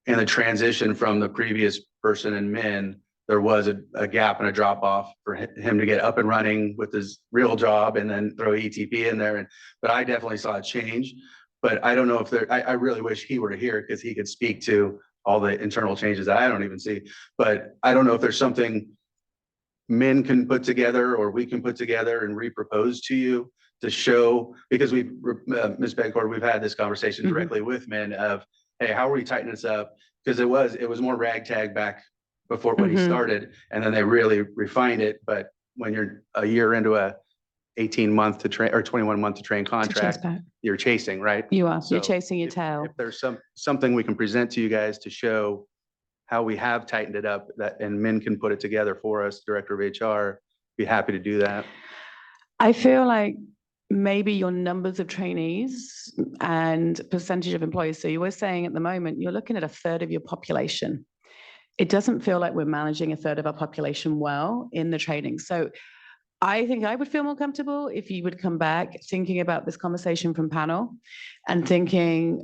in the transition from the previous person in Min, there was a gap and a drop off for him to get up and running with his real job and then throw ETP in there. But I definitely saw a change, but I don't know if I really wish he were here because he could speak to all the internal changes that I don't even see. But I don't know if there's something Min can put together or we can put together and repropose to you to show, because Ms. Bedcord, we've had this conversation directly with Min of, hey, how are we tightening this up? Because it was more ragtag back before when he started, and then they really refined it. But when you're a year into a 18-month to train or 21-month to train contract, you're chasing, right? You are. So you're chasing your tail. If there's something we can present to you guys to show how we have tightened it up, and Min can put it together for us, Director of HR, be happy to do that. I feel like maybe your numbers of trainees and percentage of employees. So you were saying at the moment, you're looking at 1/3 of your population. It doesn't feel like we're managing 1/3 of our population well in the training. So I think I would feel more comfortable if you would come back thinking about this conversation from panel and thinking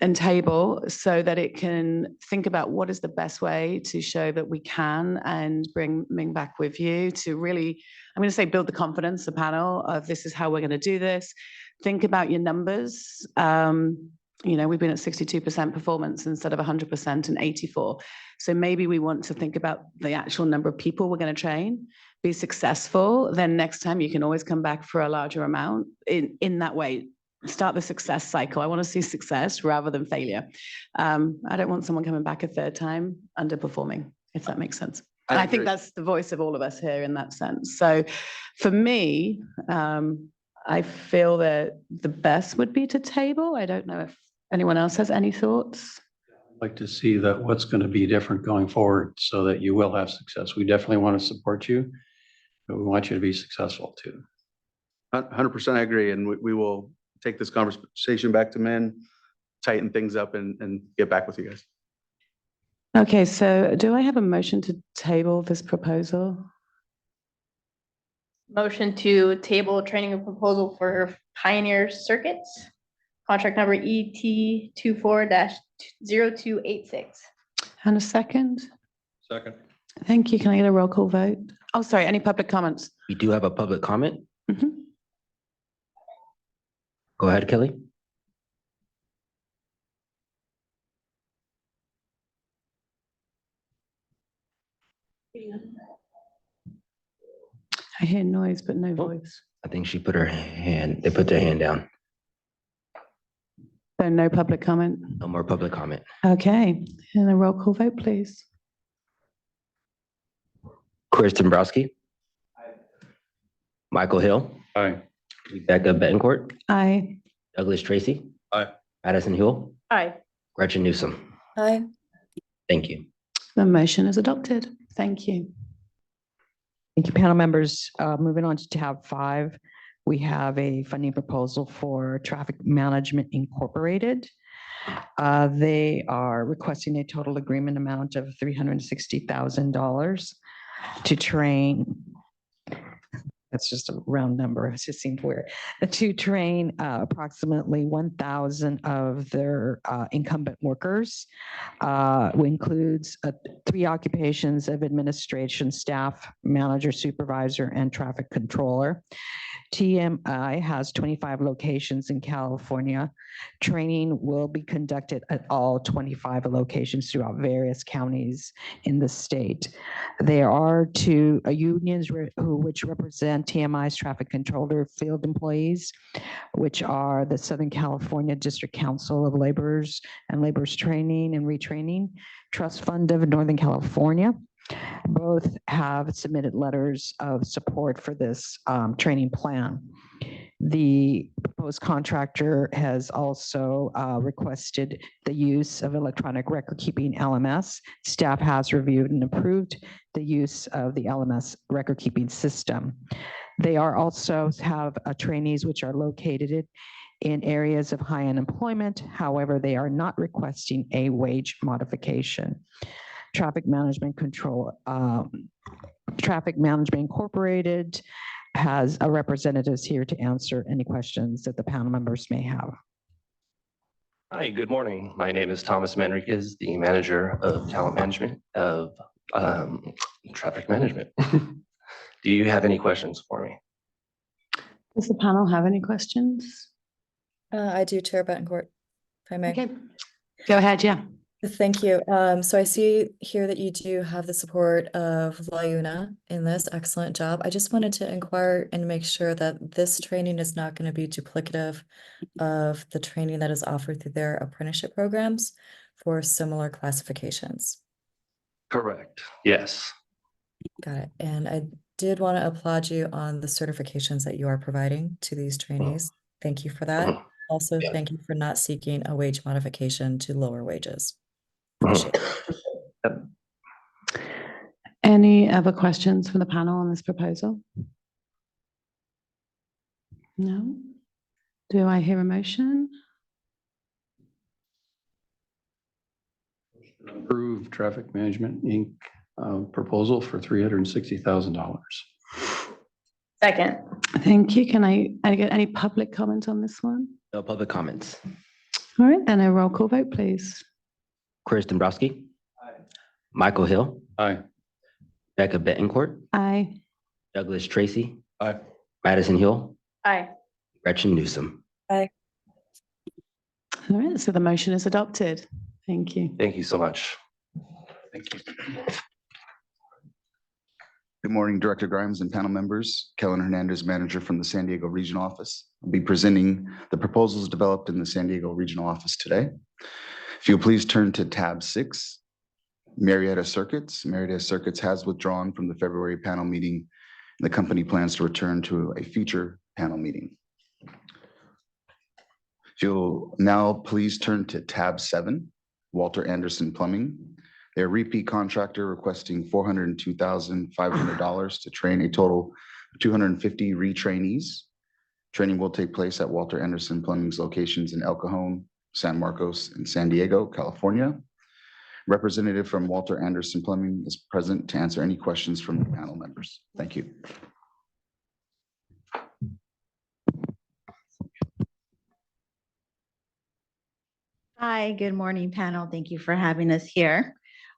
and table so that it can think about what is the best way to show that we can and bring Ming back with you to really, I'm going to say, build the confidence, the panel of this is how we're going to do this. Think about your numbers. We've been at 62% performance instead of 100% and 84. So maybe we want to think about the actual number of people we're going to train, be successful. Then next time you can always come back for a larger amount in that way. Start the success cycle. I want to see success rather than failure. I don't want someone coming back a third time underperforming, if that makes sense. And I think that's the voice of all of us here in that sense. So for me, I feel that the best would be to table. I don't know if anyone else has any thoughts. I'd like to see that what's going to be different going forward so that you will have success. We definitely want to support you, but we want you to be successful too. 100% I agree. And we will take this conversation back to men, tighten things up and get back with you guys. Okay, so do I have a motion to table this proposal? Motion to table training a proposal for Pioneer Circuits, contract number ET 24-0286. And a second? Second. Thank you. Can I get a roll call vote? Oh, sorry, any public comments? We do have a public comment. Mhm. Go ahead, Kelly. I hear noise, but no voice. I think they put their hand down. So no public comment? No more public comment. Okay, and a roll call vote, please. Chris Dombrowski. Michael Hill. Aye. Rebecca Betancourt. Aye. Douglas Tracy. Aye. Madison Hill. Aye. Gretchen Newsom. Aye. Thank you. The motion is adopted. Thank you. Thank you, panel members. Moving on to tab 5, we have a funding proposal for Traffic Management Incorporated. They are requesting a total agreement amount of $360,000 to train. That's just a round number. It just seemed weird. To train approximately 1,000 of their incumbent workers, which includes 3 occupations of administration, staff, manager, supervisor, and traffic controller. TMI has 25 locations in California. Training will be conducted at all 25 locations throughout various counties in the state. There are 2 unions which represent TMI's traffic controller field employees, which are the Southern California District Council of Laborers and Laborers Training and Retraining Trust Fund of Northern California. Both have submitted letters of support for this training plan. The proposed contractor has also requested the use of electronic record keeping LMS. Staff has reviewed and approved the use of the LMS record keeping system. They are also have trainees which are located in areas of high unemployment. However, they are not requesting a wage modification. Traffic Management Incorporated has a representative here to answer any questions that the panel members may have. Hi, good morning. My name is Thomas Manriquez, the manager of talent management of traffic management. Do you have any questions for me? Does the panel have any questions? I do, Chair Betancourt, if I may. Okay, go ahead, yeah. Thank you. So I see here that you do have the support of LiUNA in this. Excellent job. I just wanted to inquire and make sure that this training is not going to be duplicative of the training that is offered through their apprenticeship programs for similar classifications. Correct. Yes. Got it. And I did want to applaud you on the certifications that you are providing to these trainees. Thank you for that. Also, thank you for not seeking a wage modification to lower wages. Appreciate it. Any other questions from the panel on this proposal? No? Do I hear a motion? Approve Traffic Management Inc. Proposal for $360,000. Second. Thank you. Can I get any public comment on this one? No public comments. All right, then a roll call vote, please. Chris Dombrowski. Michael Hill. Aye. Becca Bettencourt. Aye. Douglas Tracy. Aye. Madison Hill. Aye. Gretchen Newsom. Aye. All right, so the motion is adopted. Thank you. Thank you so much. Thank you. Good morning, Director Grimes and panel members. Kellen Hernandez, manager from the San Diego Regional Office. I'll be presenting the proposals developed in the San Diego Regional Office today. If you'll please turn to tab 6, Marietta Circuits. Marietta Circuits has withdrawn from the February panel meeting. The company plans to return to a future panel meeting. If you'll now please turn to tab 7, Walter Anderson Plumbing. They're a repeat contractor requesting $402,500 to train a total of 250 retrainees. Training will take place at Walter Anderson Plumbing's locations in El Cajon, San Marcos, and San Diego, California. Representative from Walter Anderson Plumbing is present to answer any questions from the panel members. Thank you. Hi, good morning, panel. Thank you for having us here.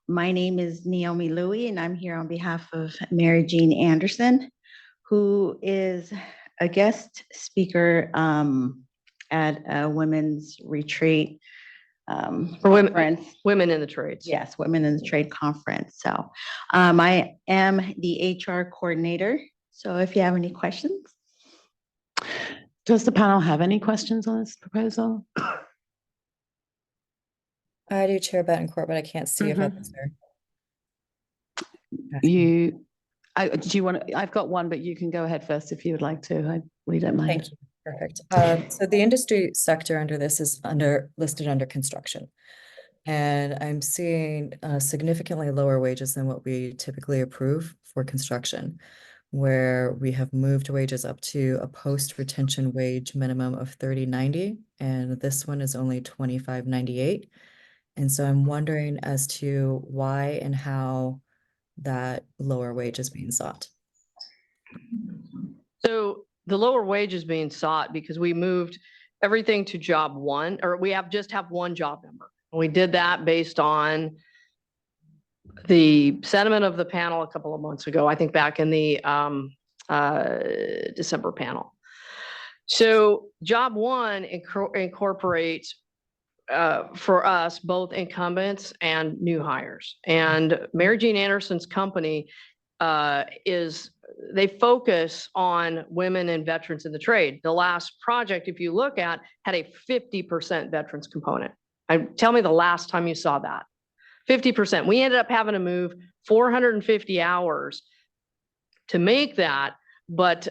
My name is Naomi Louie, and I'm here on behalf of Mary Jean Anderson, who is a guest speaker at a women's retreat For women, conference. women in the trades. Yes, Women in the Trade Conference. So I am the HR coordinator. So if you have any questions. Does the panel have any questions on this proposal? I do, Chair Bettencourt, but I can't see if others are. Do you want to, I've got one, but you can go ahead first if you would like to. We don't mind. Thank you. Perfect. So the industry sector under this is listed under construction. And I'm seeing significantly lower wages than what we typically approve for construction, where we have moved wages up to a post-retention wage minimum of $30.90, and this one is only $25.98. And so I'm wondering as to why and how that lower wage is being sought. So the lower wage is being sought because we moved everything to job 1, or we just have one job number. We did that based on the sentiment of the panel a couple of months ago, I think back in the December panel. So job 1 incorporates for us, both incumbents and new hires. And Mary Jean Anderson's company they focus on women and veterans in the trade. The last project, if you look at, had a 50% veterans component. Tell me the last time you saw that. 50%. We ended up having to move 450 hours to make that, but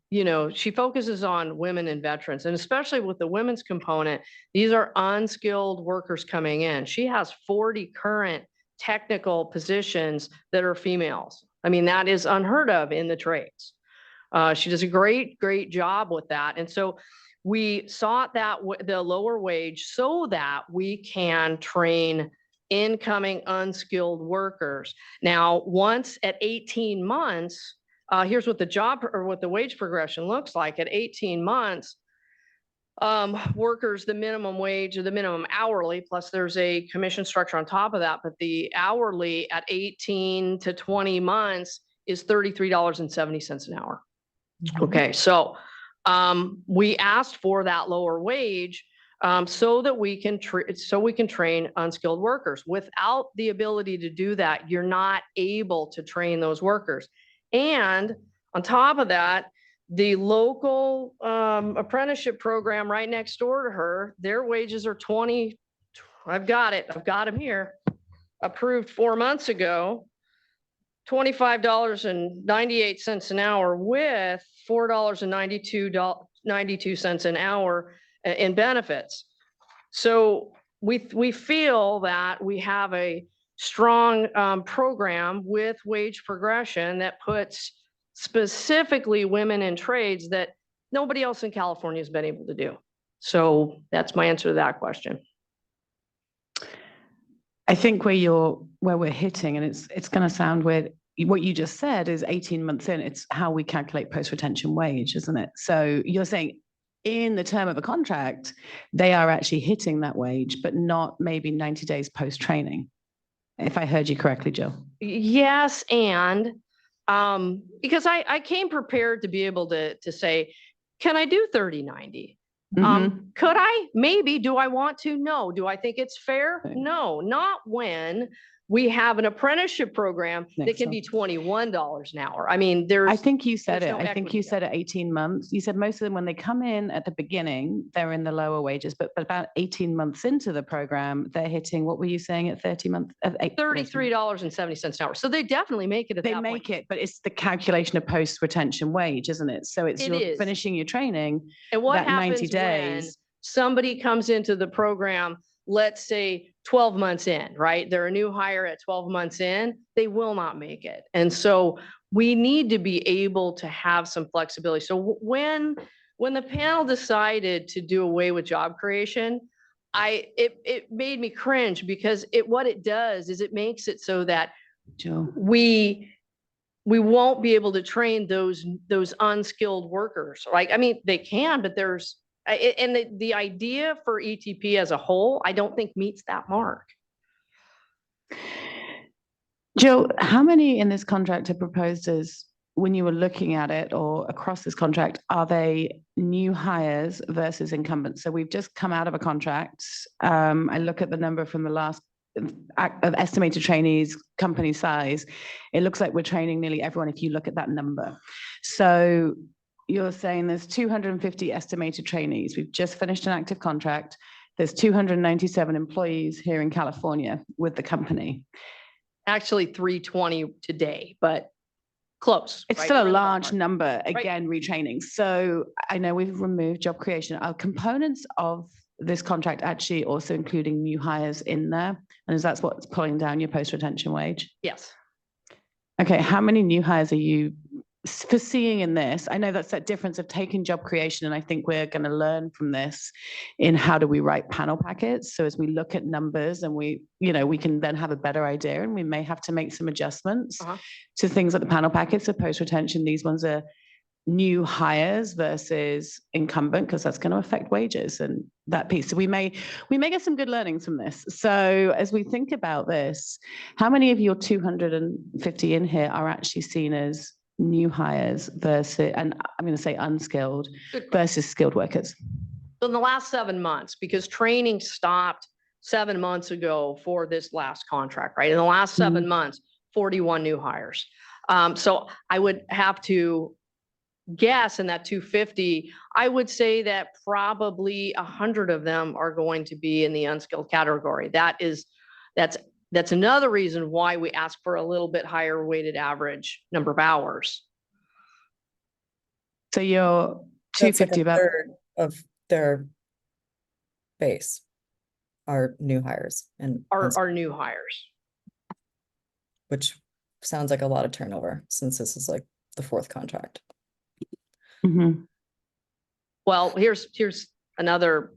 you know, she focuses on women and veterans, and especially with the women's component, these are unskilled workers coming in. She has 40 current technical positions that are females. I mean, that is unheard of in the trades. She does a great job with that. And so we sought that the lower wage so that we can train incoming unskilled workers. Now, once at 18 months, here's what the job or what the wage progression looks like at 18 months. Workers, the minimum wage or the minimum hourly, plus there's a commission structure on top of that, but the hourly at 18 to 20 months is $33.70 an hour. Okay, so we asked for that lower wage so that we can train unskilled workers. Without the ability to do that, you're not able to train those workers. And on top of that, the local apprenticeship program right next door to her, their wages are I've got them here, approved 4 months ago, $25.98 an hour with $4.92 an hour in benefits. So we feel that we have a strong program with wage progression that puts specifically women in trades that nobody else in California has been able to do. So that's my answer to that question. I think where we're hitting, and it's going to sound weird, what you just said is 18 months in, it's how we calculate post-retention wage, isn't it? So you're saying in the term of a contract, they are actually hitting that wage, but not maybe 90 days post-training. If I heard you correctly, Jill. Yes, and because I came prepared to be able to say, can I do 30/90? Could I? Maybe. Do I want to? No. Do I think it's fair? No, not when we have an apprenticeship program that can be $21 an hour. I mean, I think you said it. no I think you said it 18 months. You said most of them, when they come in at the beginning, they're in the lower wages, but about 18 months into the program, they're hitting, what were you saying at 30 months? $33.70 an hour. So they definitely make it at They that make point. it, but it's the calculation of post-retention wage, isn't it? So it's It you're is. finishing your training, And what that 90 happens when days. somebody comes into the program, let's say 12 months in, right? They're a new hire at 12 months in, they will not make it. And so we need to be able to have some flexibility. So when the panel decided to do away with job creation, it made me cringe because what it does is it makes it so that Jill, we won't be able to train those unskilled workers. Like, I mean, they can, but the idea for ETP as a whole, I don't think meets that mark. Jill, how many in this contract are proposed as, when you were looking at it or across this contract, are they new hires versus incumbents? So we've just come out of a contract. I look at the number from the last of estimated trainees, company size. It looks like we're training nearly everyone if you look at that number. So you're saying there's 250 estimated trainees. We've just finished an active contract. There's 297 employees here in California with the company. Actually 320 today, but close. It's right? still We're a in the large ballpark. number, again, retraining. So I know we've removed job creation. Are components of this contract actually also including new hires in there? And is that what's pulling down your post-retention wage? Yes. Okay, how many new hires are you foreseeing in this? I know that's that difference of taking job creation, and I think we're going to learn from this in how do we write panel packets. So as we look at numbers and we can then have a better idea, and we may have to make some adjustments to things like the panel packets of post-retention. These ones are new hires versus incumbent, because that's going to affect wages and that piece. So we may get some good learnings from this. So as we think about this, how many of your 250 in here are actually seen as new hires versus, and I'm going to say unskilled versus skilled workers? In the last 7 months, because training stopped 7 months ago for this last contract, right? In the last 7 months, 41 new hires. So I would have to guess in that 250, I would say that probably 100 of them are going to be in the unskilled category. That's another reason why we ask for a little bit higher weighted average number of hours. So you're That's like 250 a about third of their base are new hires and Are new hires. which sounds like a lot of turnover since this is like the fourth contract. Well, here's another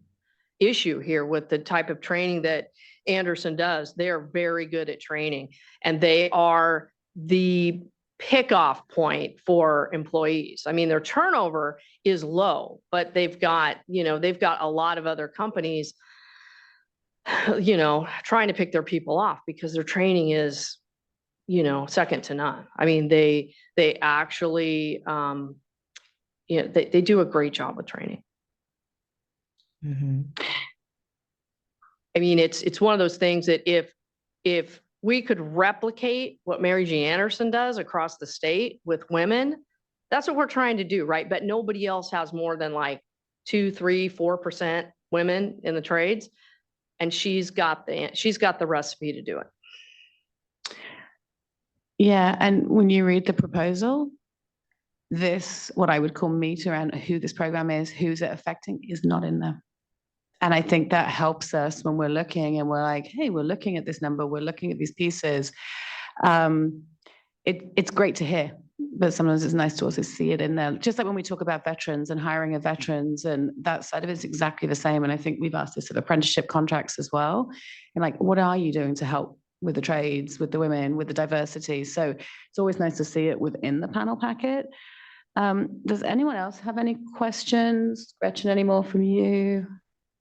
issue here with the type of training that Anderson does. They are very good at training, and they are the pickoff point for employees. I mean, their turnover is low, but they've got a lot of other companies, trying to pick their people off because their training is, second to none. I mean, they actually, they do a great job with training. I mean, it's one of those things that if we could replicate what Mary Jean Anderson does across the state with women, that's what we're trying to do, right? But nobody else has more than like 2, 3, 4% women in the trades, and she's got the recipe to do it. Yeah, and when you read the proposal, this, what I would call meat around who this program is, who's it affecting, is not in there. And I think that helps us when we're looking and we're like, hey, we're looking at this number, we're looking at these pieces. It's great to hear, but sometimes it's nice to also see it in there. Just like when we talk about veterans and hiring of veterans, and that side of it is exactly the same. And I think we've asked this of apprenticeship contracts as well. And like, what are you doing to help with the trades, with the women, with the diversity. So it's always nice to see it within the panel packet. Does anyone else have any questions? Gretchen, any more from you?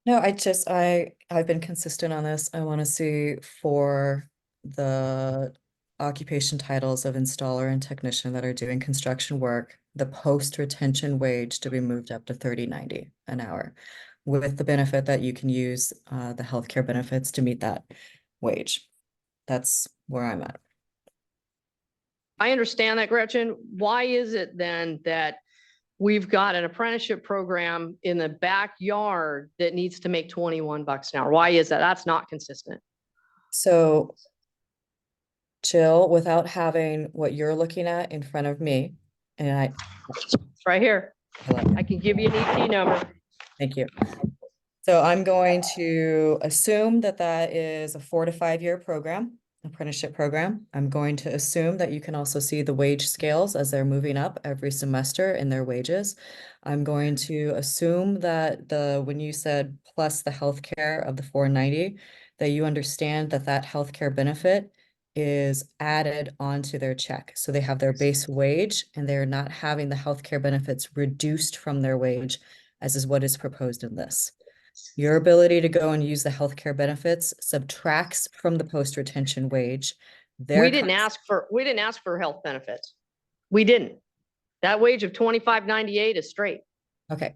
No, I've been consistent on this. I want to see for the occupation titles of installer and technician that are doing construction work, the post-retention wage to be moved up to $30.90 an hour, with the benefit that you can use the healthcare benefits to meet that wage. That's where I'm at. I understand that, Gretchen. Why is it then that we've got an apprenticeship program in the backyard that needs to make 21 bucks an hour? Why is that? That's not consistent. So, Jill, without having what you're looking at in front of me, and it's right here. I can give you an ET number. Thank you. So I'm going to assume that that is a 4 to 5 year program, apprenticeship program. I'm going to assume that you can also see the wage scales as they're moving up every semester in their wages. I'm going to assume that when you said plus the healthcare of the $490, that you understand that that healthcare benefit is added onto their check. So they have their base wage and they're not having the healthcare benefits reduced from their wage, as is what is proposed in this. Your ability to go and use the healthcare benefits subtracts from the post-retention wage. We didn't ask for health benefits. We didn't. That wage of $25.98 is straight. Okay,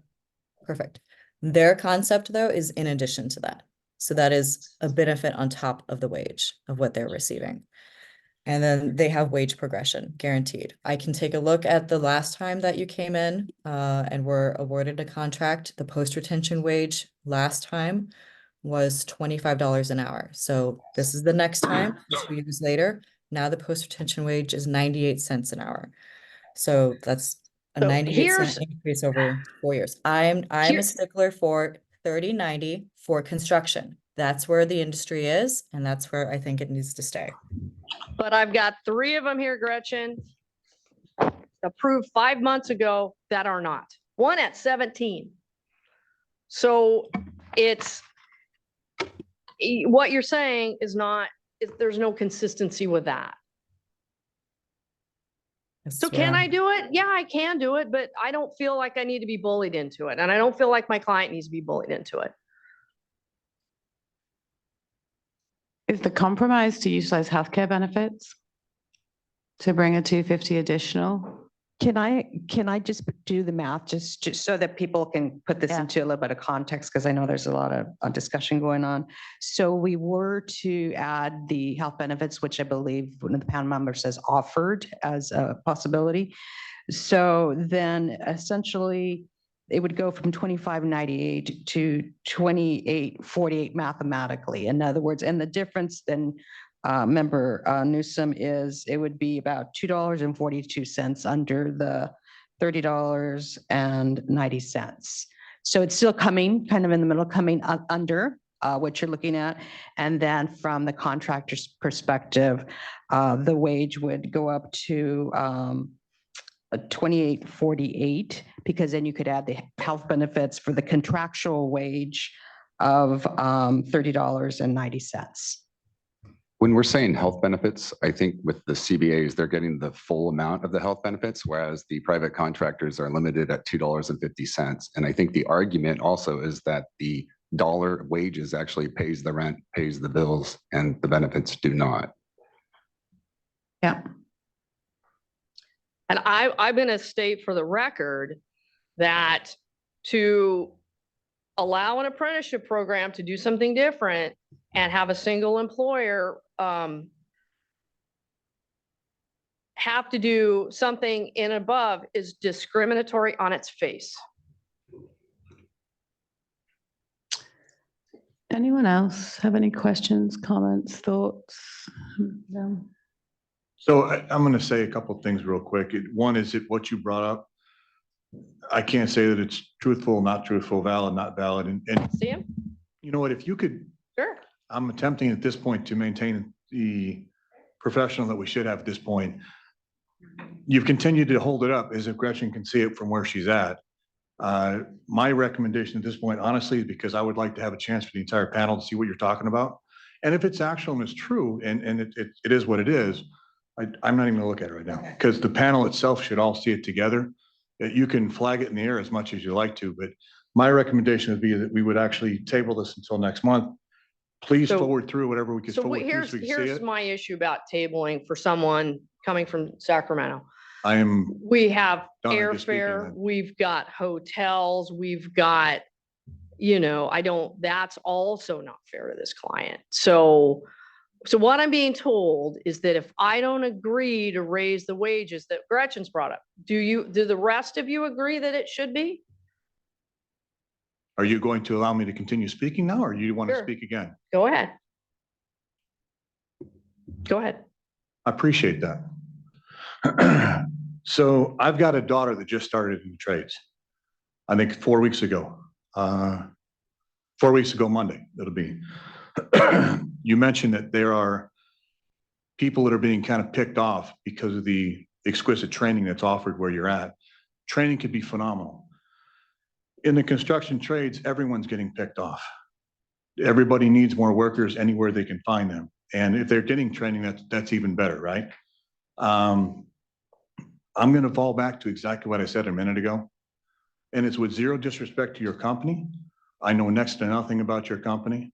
perfect. Their concept though is in addition to that. So that is a benefit on top of the wage of what they're receiving. And then they have wage progression guaranteed. I can take a look at the last time that you came in and were awarded a contract. The post-retention wage last time was $25 an hour. So this is the next time, 2 years later. Now the post-retention wage is 98 cents an hour. So that's a 98-cent increase over 4 years. I'm a stickler for $30.90 for construction. That's where the industry is, and that's where I think it needs to stay. But I've got 3 of them here, Gretchen, approved 5 months ago that are not. One at 17. So it's what you're saying is not, there's no consistency with that. So can I do it? Yeah, I can do it, but I don't feel like I need to be bullied into it. And I don't feel like my client needs to be bullied into it. Is the compromise to utilize healthcare benefits to bring a $250 additional? Can I just do the math just so that people can put this into a little bit of context, because I know there's a lot of discussion going on. So we were to add the health benefits, which I believe one of the panel members has offered as a possibility. So then essentially it would go from $25.98 to $28.48 mathematically. In other words, and the difference then, member Newsom, is it would be about $2.42 under the $30.90. So it's still coming kind of in the middle, coming under what you're looking at. And then from the contractor's perspective, the wage would go up to $28.48, because then you could add the health benefits for the contractual wage of $30.90. When we're saying health benefits, I think with the CBAs, they're getting the full amount of the health benefits, whereas the private contractors are limited at $2.50. And I think the argument also is that the dollar wages actually pays the rent, pays the bills, and the benefits do not. Yeah. And I'm going to state for the record that to allow an apprenticeship program to do something different and have a single employer have to do something in above is discriminatory on its face. Anyone else have any questions, comments, thoughts? No. So I'm going to say a couple of things real quick. One is what you brought up. I can't say that it's truthful, not truthful, valid, not valid. And see him? You know what, if you could, sure. I'm attempting at this point to maintain the professional that we should have at this point. You've continued to hold it up as if Gretchen can see it from where she's at. My recommendation at this point, honestly, is because I would like to have a chance for the entire panel to see what you're talking about. And if it's actual and it's true, and it is what it is, I'm not even gonna look at it right now, because the panel itself should all see it together. You can flag it in the air as much as you like to, but my recommendation would be that we would actually table this until next month. Please So- forward through whatever we can So forward through here's, so we can see here's it. my issue about tabling for someone coming from Sacramento. I am, We have Donna, just speaking airfare, then. we've got hotels, we've got, that's also not fair to this client. So what I'm being told is that if I don't agree to raise the wages that Gretchen's brought up, do the rest of you agree that it should be? are you going to allow me to continue speaking now, or you want to Sure. speak again? Go ahead. Go ahead. I appreciate that. So I've got a daughter that just started in the trades. I think 4 weeks ago. 4 weeks ago Monday, it'll be. You mentioned that there are people that are being kind of picked off because of the exquisite training that's offered where you're at. Training could be phenomenal. In the construction trades, everyone's getting picked off. Everybody needs more workers anywhere they can find them. And if they're getting training, that's even better, right? I'm gonna fall back to exactly what I said a minute ago. And it's with zero disrespect to your company. I know next to nothing about your company.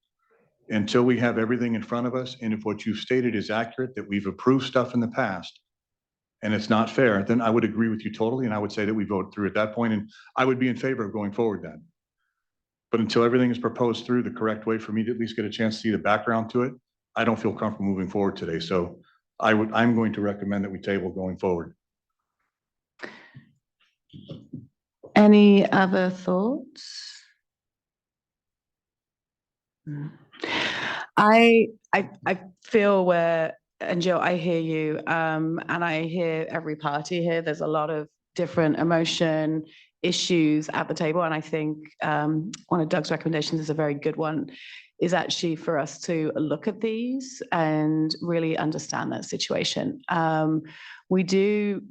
Until we have everything in front of us, and if what you've stated is accurate, that we've approved stuff in the past, and it's not fair, then I would agree with you totally, and I would say that we vote through at that point, and I would be in favor of going forward then. But until everything is proposed through the correct way for me to at least get a chance to see the background to it, I don't feel comfortable moving forward today. So I'm going to recommend that we table going forward. Any other thoughts? I feel where, and Joe, I hear you, and I hear every party here. There's a lot of different emotion issues at the table, and I think one of Doug's recommendations is a very good one, is actually for us to look at these and really understand that situation. We do,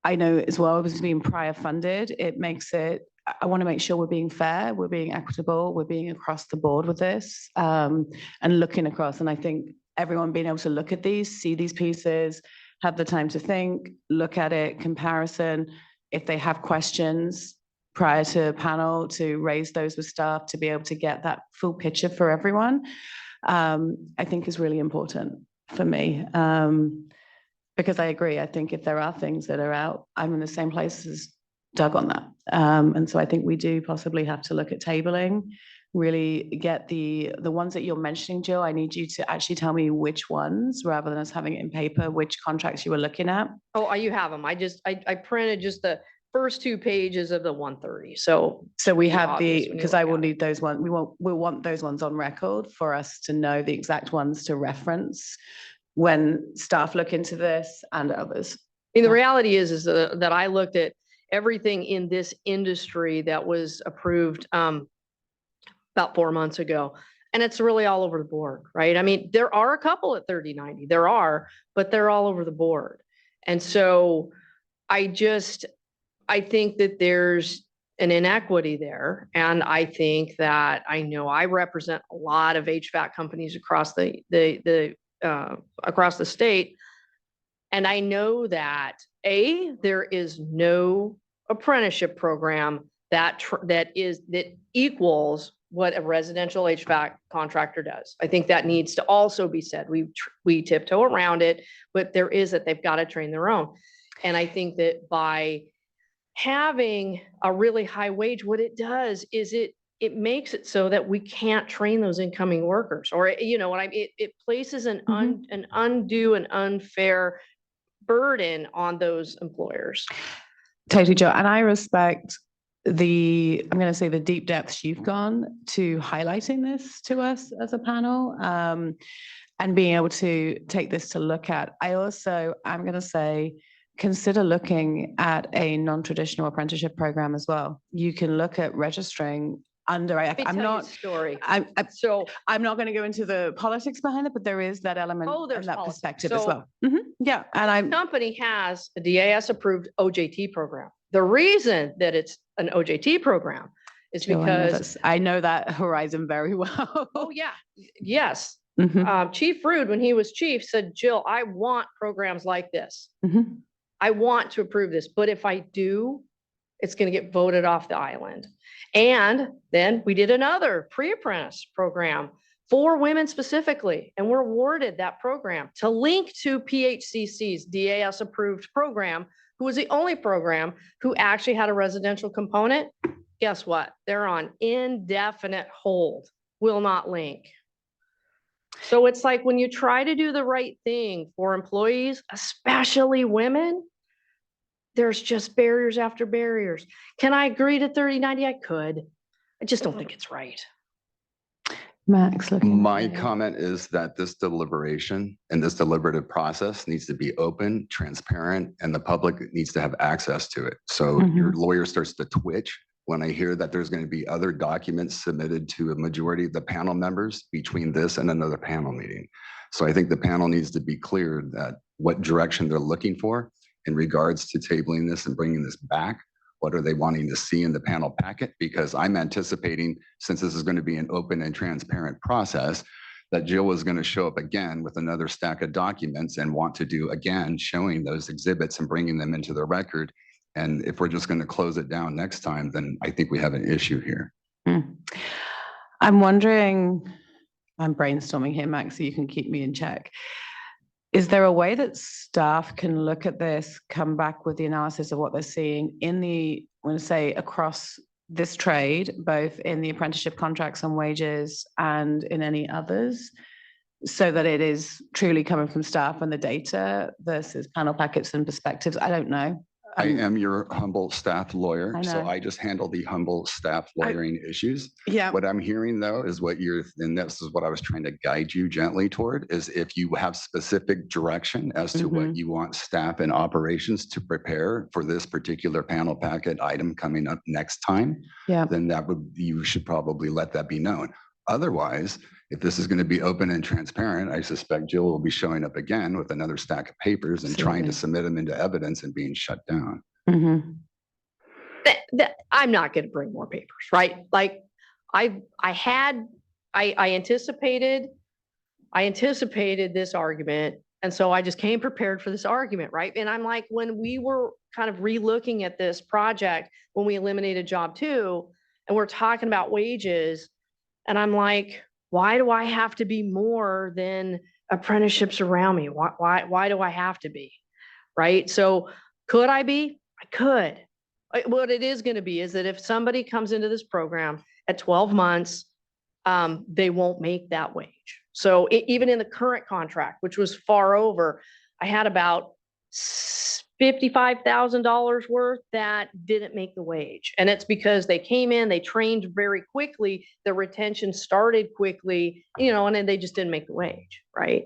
I know as well, as being prior funded, it makes it, I want to make sure we're being fair, we're being equitable, we're being across the board with this, and looking across. And I think everyone being able to look at these, see these pieces, have the time to think, look at it, comparison. If they have questions prior to panel, to raise those with staff, to be able to get that full picture for everyone, I think is really important for me. Because I agree, I think if there are things that are out, I'm in the same place as Doug on that. And so I think we do possibly have to look at tabling, really get the ones that you're mentioning, Jill. I need you to actually tell me which ones, rather than us having it in paper, which contracts you were looking at. Oh, you have them. I printed just the first 2 pages of the 130. So we be have obvious the, when you because look I will at it. need those ones. We'll want those ones on record for us to know the exact ones to reference when staff look into this and others. I mean, the reality is that I looked at everything in this industry that was approved about 4 months ago, and it's really all over the board, right? I mean, there are a couple at 3090, but they're all over the board. And so I think that there's an inequity there. And I think that, I know I represent a lot of HVAC companies across across the state. And I know that there is no apprenticeship program that equals what a residential HVAC contractor does. I think that needs to also be said. We tiptoe around it, but there is that they've got to train their own. And I think that by having a really high wage, what it does is it makes it so that we can't train those incoming workers, or, it places an undue and unfair burden on those employers. Totally, Joe. And I respect I'm going to say the deep depths you've gone to highlighting this to us as a panel, and being able to take this to look at. I also, I'm going to say, consider looking at a non-traditional apprenticeship program as well. You can look at registering under, I'm not going to go into the politics behind it, but there is that element and that perspective as well. Yeah. And company has a DAS approved OJT program. The reason that it's an OJT program is Jill, because, I know that horizon very well. oh yeah, yes. Mhm, Chief Rude, when he was chief, said, Jill, I want programs like this. mhm. I want to approve this, but if I do, it's going to get voted off the island. And then we did another pre-apprentice program for women specifically, and we're awarded that program to link to PHCC's DAS approved program, who was the only program who actually had a residential component. Guess what? They're on indefinite hold, will not link. So it's like when you try to do the right thing for employees, especially women, there's just barriers after barriers. Can I agree to 30/90? I could. I just don't think it's right. Max, looking. My comment is that this deliberation and this deliberative process needs to be open, transparent, and the public needs to have access to it. So your lawyer starts to twitch when I hear that there's going to be other documents submitted to a majority of the panel members between this and another panel meeting. So I think the panel needs to be clear that what direction they're looking for in regards to tabling this and bringing this back. What are they wanting to see in the panel packet? Because I'm anticipating, since this is going to be an open and transparent process, that Jill is going to show up again with another stack of documents and want to do again, showing those exhibits and bringing them into the record. And if we're just going to close it down next time, then I think we have an issue here. I'm wondering, I'm brainstorming here, Max, so you can keep me in check. Is there a way that staff can look at this, come back with the analysis of what they're seeing in the, I'm going to say across this trade, both in the apprenticeship contracts and wages and in any others, so that it is truly coming from staff and the data versus panel packets and perspectives? I don't know. I am your humble staff lawyer, I so know. I just handle the humble staff lawyering issues. Yeah. What I'm hearing though is what you're, and this is what I was trying to guide you gently toward, is if you have specific direction as to what you want staff and operations to prepare for this particular panel packet item coming up next time, Yeah. then that would, you should probably let that be known. Otherwise, if this is going to be open and transparent, I suspect Jill will be showing up again with another stack of papers and trying to submit them into evidence and being shut down. I'm not going to bring more papers, right? Like I anticipated this argument. And so I just came prepared for this argument, right? And I'm like, when we were kind of re-looking at this project, when we eliminated job 2, and we're talking about wages, and I'm like, why do I have to be more than apprenticeships around me? Why do I have to be? Right? So could I be? I could. What it is going to be is that if somebody comes into this program at 12 months, they won't make that wage. So even in the current contract, which was far over, I had about $55,000 worth that didn't make the wage. And it's because they came in, they trained very quickly, the retention started quickly, and then they just didn't make the wage, right?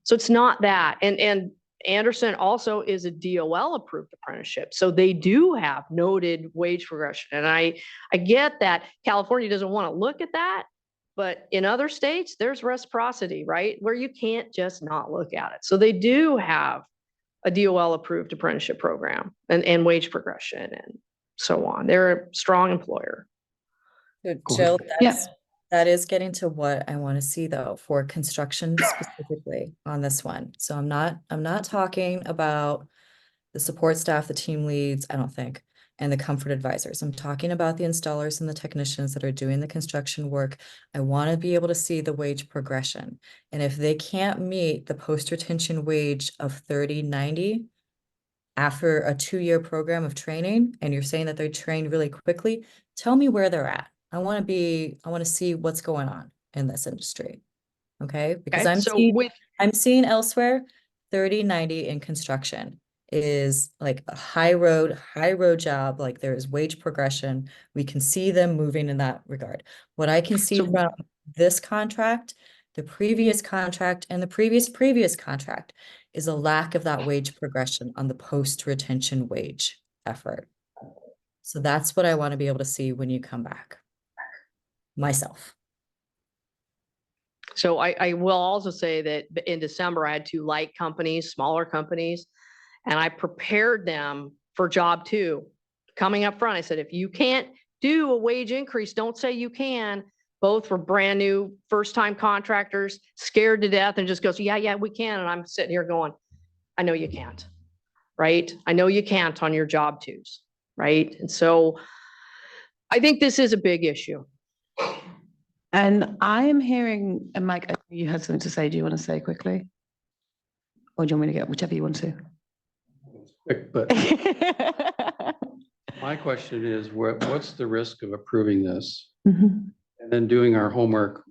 So it's not that. And Anderson also is a DOL approved apprenticeship. So they do have noted wage progression. And I get that California doesn't want to look at that, but in other states, there's reciprocity, right? Where you can't just not look at it. So they do have a DOL approved apprenticeship program and wage progression and so on. They're a strong employer. So Jill, that is getting to what I want to see though for construction specifically on this one. So I'm not talking about the support staff, the team leads, I don't think, and the comfort advisors. I'm talking about the installers and the technicians that are doing the construction work. I want to be able to see the wage progression. And if they can't meet the post-retention wage of $30.90 after a 2-year program of training, and you're saying that they're trained really quickly, tell me where they're at. I want to see what's going on in this industry. Okay. Because I'm seeing elsewhere, $30.90 in construction is like a high road job. Like there is wage progression. We can see them moving in that regard. What I can see from this contract, the previous contract, and the previous contract is a lack of that wage progression on the post-retention wage effort. So that's what I want to be able to see when you come back. Myself. So I will also say that in December, I had 2 light companies, smaller companies, and I prepared them for job 2. Coming up front, I said, if you can't do a wage increase. Don't say you can. Both for brand new, first-time contractors, scared to death and just goes, yeah, we can. And I'm sitting here going, I know you can't, right? I know you can't on your job twos, right? And so I think this is a big issue. And I am hearing, and Mike, I think you had something to say. Do you want to say quickly? Or do you want me to get whichever you want to? Quick, but my question is, what's the risk of approving this and then doing our homework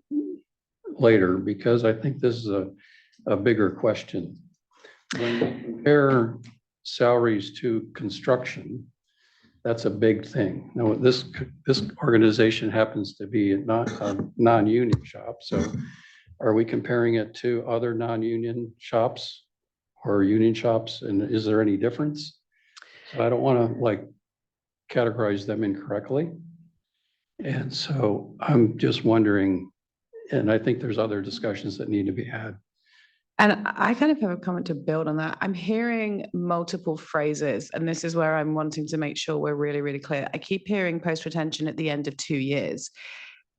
later? Because I think this is a bigger question. When we compare salaries to construction, that's a big thing. Now, this organization happens to be not a non-union shop. So are we comparing it to other non-union shops or union shops? And is there any difference? So I don't want to like categorize them incorrectly. And so I'm just wondering, and I think there's other discussions that need to be had. And I kind of have a comment to build on that. I'm hearing multiple phrases, and this is where I'm wanting to make sure we're really, really clear. I keep hearing post-retention at the end of 2 years.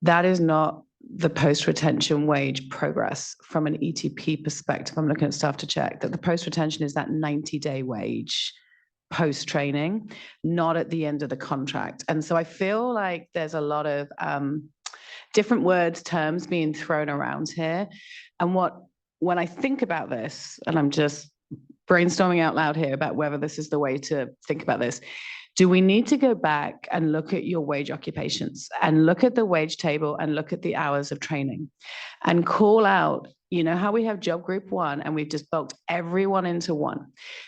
That is not the post-retention wage progress from an ETP perspective. I'm looking at stuff to check that the post-retention is that 90-day wage post-training, not at the end of the contract. And so I feel like there's a lot of different words, terms being thrown around here. And when I think about this, and I'm just brainstorming out loud here about whether this is the way to think about this, do we need to go back and look at your wage occupations and look at the wage table and look at the hours of training and call out, you know, how we have job group 1 and we've just bulked everyone into one?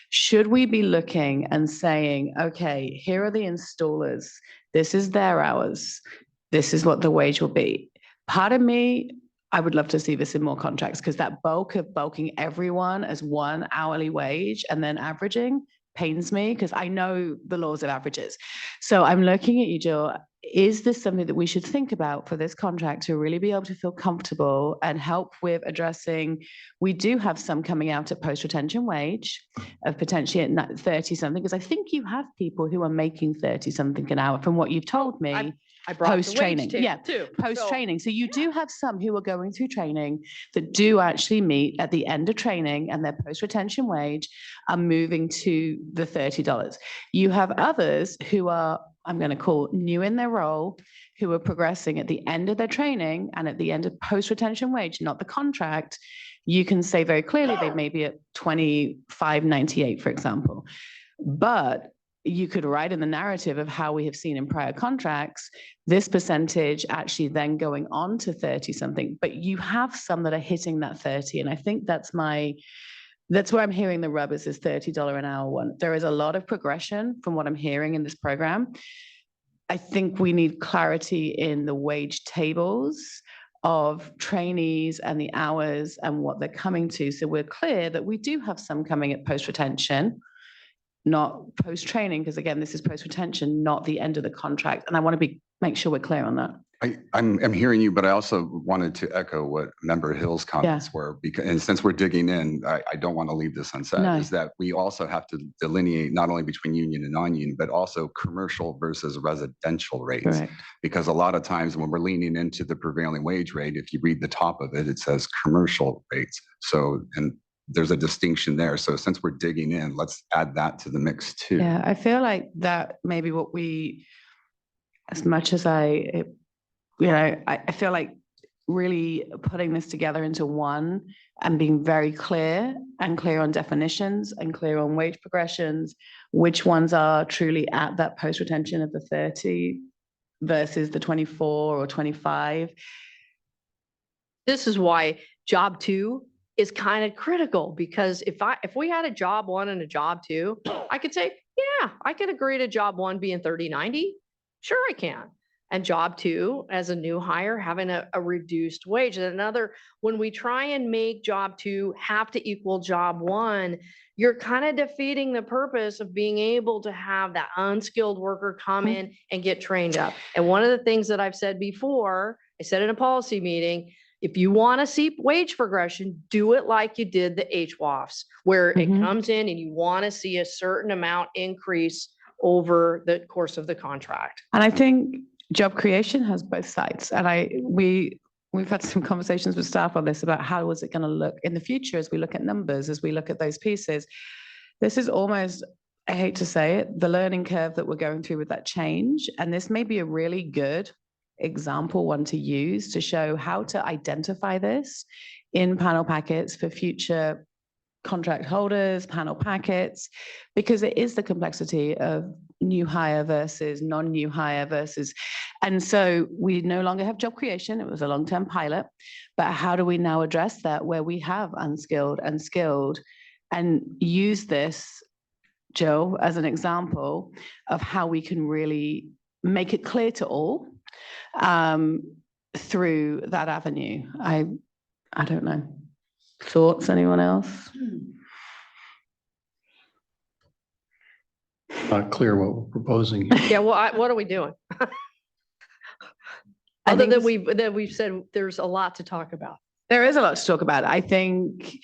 Should we be looking and saying, okay, here are the installers, this is their hours, this is what the wage will be? Part of me, I would love to see this in more contracts, because that bulk of bulking everyone as one hourly wage and then averaging pains me, because I know the laws of averages. So I'm looking at you, Jill. Is this something that we should think about for this contract to really be able to feel comfortable and help with addressing? We do have some coming out at post-retention wage of potentially at 30 something, because I think you have people who are making 30 something an hour from what you've told me. I brought the wage Post-training, table yeah, too. post-training. So you do have some who are going through training that do actually meet at the end of training, and their post-retention wage are moving to the $30. You have others who are, I'm going to call new in their role, who are progressing at the end of their training and at the end of post-retention wage, not the contract. You can say very clearly they may be at $25.98, for example. But you could write in the narrative of how we have seen in prior contracts, this percentage actually then going on to 30 something, but you have some that are hitting that 30. And I think that's where I'm hearing the rub is this $30 an hour one. There is a lot of progression from what I'm hearing in this program. I think we need clarity in the wage tables of trainees and the hours and what they're coming to. So we're clear that we do have some coming at post-retention, not post-training, because again, this is post-retention, not the end of the contract. And I want to make sure we're clear on that. I'm hearing you, but I also wanted to echo what Member Hill's comments were, because, and since we're digging in, I don't want to leave this unsaid, is that we also have to delineate not only between union and non-union, but also commercial versus residential rates. Correct. Because a lot of times when we're leaning into the prevailing wage rate, if you read the top of it, it says commercial rates. So, and there's a distinction there. So since we're digging in, let's add that to the mix too. Yeah, I feel like that maybe what we, as much as I feel like really putting this together into one and being very clear on definitions and clear on wage progressions, which ones are truly at that post-retention of the 30 versus the 24 or 25. This is why job 2 is kind of critical, because if we had a job 1 and a job 2, I could say, yeah, I could agree to job 1 being 30.90. Sure, I can. And job 2, as a new hire, having a reduced wage. And another, when we try and make job 2 have to equal job 1, you're kind of defeating the purpose of being able to have that unskilled worker come in and get trained up. And one of the things that I've said before, I said in a policy meeting, if you want to see wage progression, do it like you did the HWAFs, where it comes in and you want to see a certain amount increase over the course of the contract. And I think job creation has both sides. And we've had some conversations with staff on this about how is it going to look in the future as we look at numbers, as we look at those pieces. This is almost, I hate to say it, the learning curve that we're going through with that change. And this may be a really good example one to use to show how to identify this in panel packets for future contract holders, panel packets, because it is the complexity of new hire versus non-new hire versus, and so we no longer have job creation. It was a long-term pilot, but how do we now address that where we have unskilled and skilled, and use this, Jill, as an example of how we can really make it clear to all through that avenue. I don't know. Thoughts, anyone else? Not clear what we're proposing. Yeah, well, what are we doing? Other than we've said there's a lot to talk about. There is a lot to talk about. I think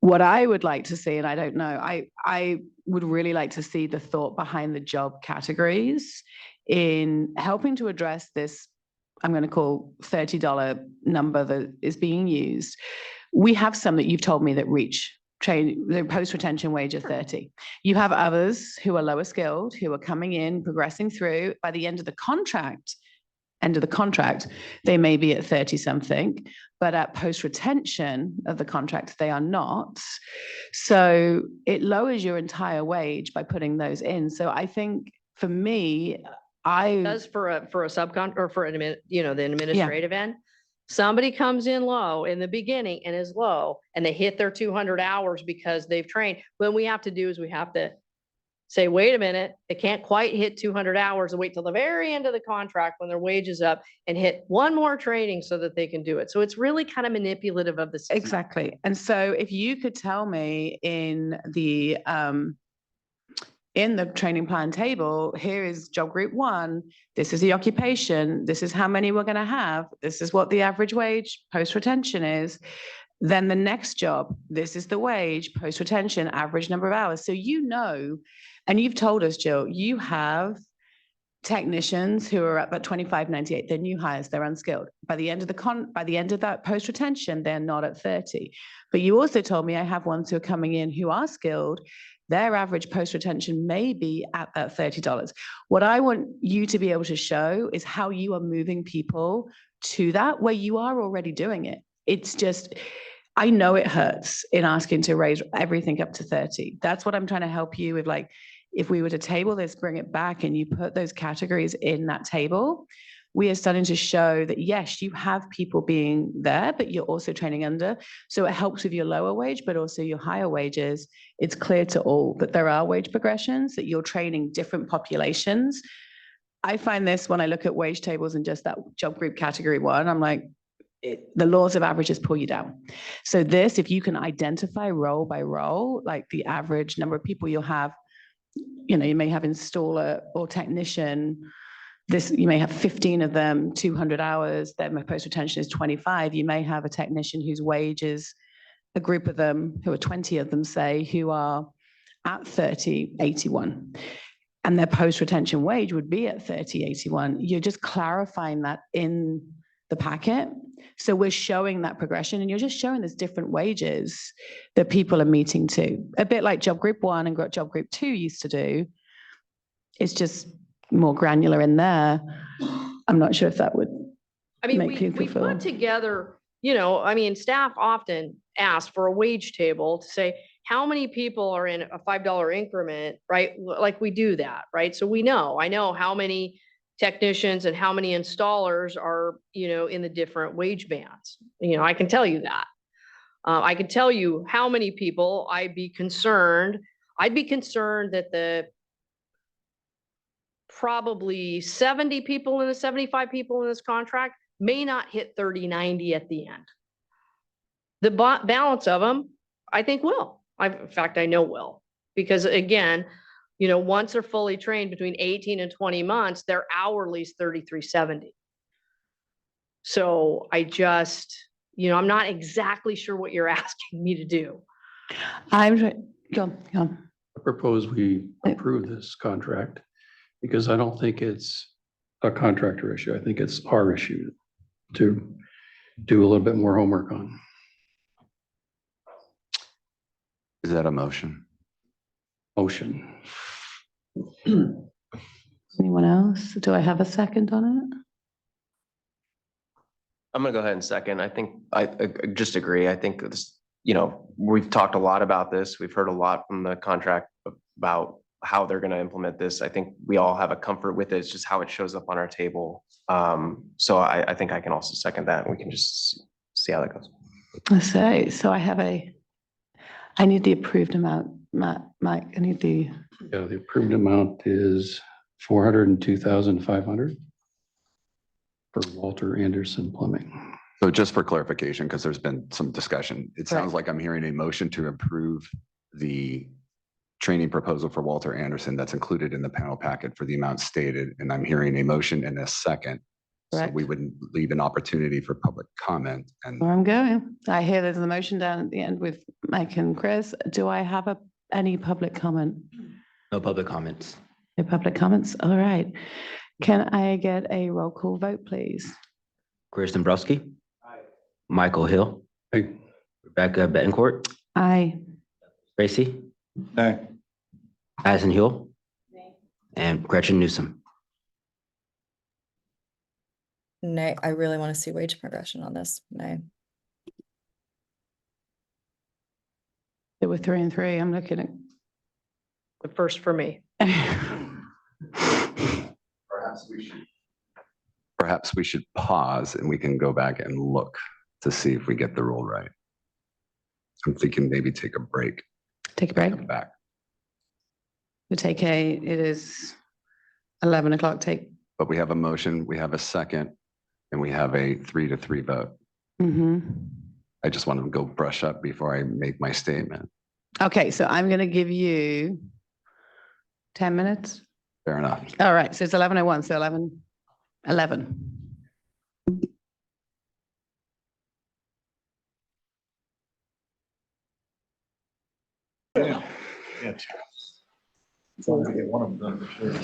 what I would like to see, and I don't know, I would really like to see the thought behind the job categories in helping to address this, I'm going to call $30 number that is being used. We have some that you've told me that reach the post-retention wage of 30. You have others who are lower skilled, who are coming in, progressing through. By the end of the contract, they may be at 30 something, but at post-retention of the contract, they are not. So it lowers your entire wage by putting those in. So I think for me, Does for a subcon or for the administrative end. Somebody comes in low in the beginning and is low and they hit their 200 hours because they've trained. What we have to do is we have to say, wait a minute, they can't quite hit 200 hours and wait till the very end of the contract when their wage is up and hit one more training so that they can do it. So it's really kind of manipulative of the system. Exactly. And so if you could tell me in the training plan table, here is job group 1, this is the occupation, this is how many we're going to have, this is what the average wage post-retention is. Then the next job, this is the wage post-retention, average number of hours. So you know, and you've told us, Jill, you have technicians who are up at 25.98, they're new hires, they're unskilled. By the end of that post-retention, they're not at 30. But you also told me I have ones who are coming in who are skilled. Their average post-retention may be at that $30. What I want you to be able to show is how you are moving people to that where you are already doing it. It's just, I know it hurts in asking to raise everything up to 30. That's what I'm trying to help you with. Like, if we were to table this, bring it back, and you put those categories in that table, we are starting to show that, yes, you have people being there, but you're also training under. So it helps with your lower wage, but also your higher wages. It's clear to all that there are wage progressions, that you're training different populations. I find this when I look at wage tables and just that job group category 1, I'm like, the laws of averages pull you down. So this, if you can identify role by role, like the average number of people you'll have, you may have installer or technician, you may have 15 of them, 200 hours, their post-retention is 25. You may have a technician whose wage is a group of them, who are 20 of them, say, who are at 30.81. And their post-retention wage would be at 30.81. You're just clarifying that in the packet. So we're showing that progression, and you're just showing there's different wages that people are meeting to. A bit like job group 1 and job group 2 used to do. It's just more granular in there. I'm not sure if that would make people we feel. put together, staff often ask for a wage table to say how many people are in a $5 increment, right? Like we do that, right? So I know how many technicians and how many installers are, in the different wage bands. I can tell you that. I can tell you how many people I'd be concerned that the probably 70 people and the 75 people in this contract may not hit 30.90 at the end. The balance of them, I think will. In fact, I know will. Because again, once they're fully trained between 18 and 20 months, their hourly is 33.70. So I just, I'm not exactly sure what you're asking me to do. Go. I propose we approve this contract because I don't think it's a contractor issue. I think it's our issue to do a little bit more homework on. Is that a motion? Motion. Anyone else? Do I have a second on it? I'm gonna go ahead and second. I think I just agree. I think this, we've talked a lot about this. We've heard a lot from the contract about how they're gonna implement this. I think we all have a comfort with it. It's just how it shows up on our table. So I think I can also second that. We can just see how that goes. So I need the approved amount, Mike, I need the, Yeah, the approved amount is 402,500 for Walter Anderson Plumbing. So just for clarification, because there's been some discussion, it sounds Correct. like I'm hearing a motion to approve the training proposal for Walter Anderson that's included in the panel packet for the amount stated, and I'm hearing a motion in a second. So Correct. we wouldn't leave an opportunity for public comment. And where I'm going. I hear there's a motion down at the end with Mike and Chris. Do I have any public comment? No public comments. No public comments? All right. Can I get a roll call vote, please? Chris Dombrowski. Michael Hill. Hey. Rebecca Betancourt. Aye. Tracy. Aye. Addison Hill. And Gretchen Newsom. Nay, I really want to see wage progression on this. Nay. There were 3 and 3. I'm looking at. The first for me. perhaps we should pause and we can go back and look to see if we get the rule right. I'm thinking maybe take a break. Take a break. Come back. It is 11 o'clock, But we have a motion, we have a second, and we have a 3-3 vote. I just want to go brush up before I make my statement. Okay, so I'm going to give you 10 minutes. Fair enough. All right, so it's 11:01, so 11. Yeah. As long as I get one of them done for sure.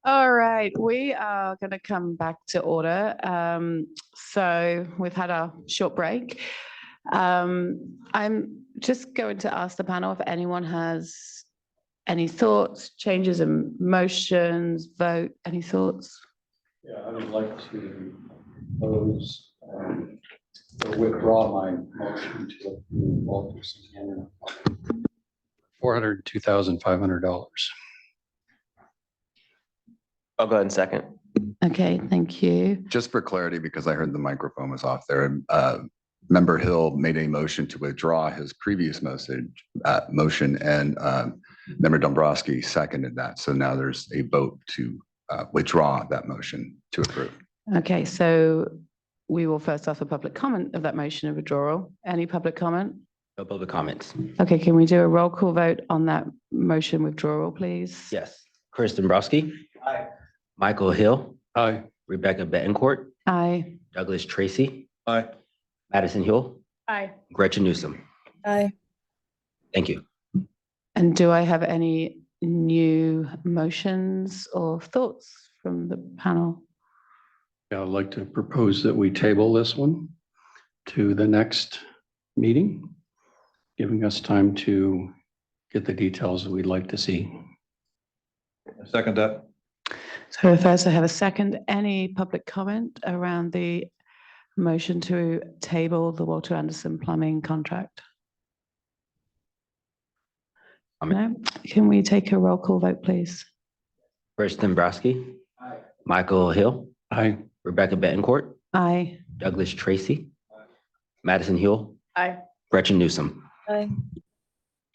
All right, we are going to come back to order. So we've had a short break. I'm just going to ask the panel if anyone has any thoughts, changes in motions, vote, any thoughts? Yeah, I would like to propose or withdraw my motion to approve Walter Anderson $402,500. I'll go ahead and second. Okay, thank you. Just for clarity, because I heard the microphone was off there, Member Hill made a motion to withdraw his previous motion, and Member Dombrowski seconded that. So now there's a vote to withdraw that motion to approve. Okay, so we will first ask for public comment of that motion of withdrawal. Any public comment? No public comments. Okay, can we do a roll call vote on that motion withdrawal, please? Yes. Chris Dombrowski. Aye. Michael Hill. Aye. Rebecca Betancourt. Aye. Douglas Tracy. Aye. Madison Hill. Aye. Gretchen Newsom. Aye. Thank you. And do I have any new motions or thoughts from the panel? Yeah, I'd like to propose that we table this one to the next meeting, giving us time to get the details that we'd like to see. Second that. So first I have a second. Any public comment around the motion to table the Walter Anderson Plumbing contract? No? Can we take a roll call vote, please? Chris Dombrowski. Aye. Michael Hill. Aye. Rebecca Betancourt. Aye. Douglas Tracy. Madison Hill. Aye. Gretchen Newsom. Aye.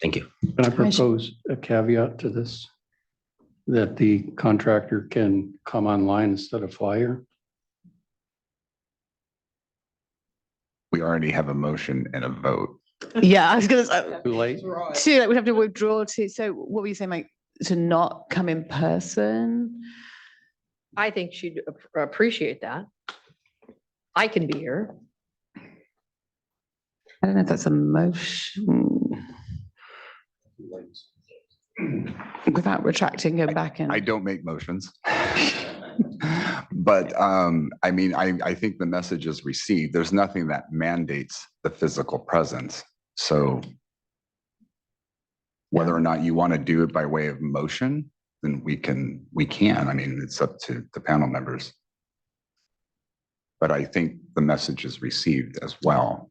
Thank you. Can I propose a caveat to this? That the contractor can come online instead of fly here? We already have a motion and a vote. Yeah, I was going to say. Too late? Too late. We'd have to withdraw to, so what were you saying, Mike, to not come in person? I think she'd appreciate that. I can be here. I don't know if that's a motion. Without retracting, go back and. I don't make motions. But I mean, I think the message is received. There's nothing that mandates the physical presence. So whether or not you want to do it by way of motion, then we can. I mean, it's up to the panel members. But I think the message is received as well.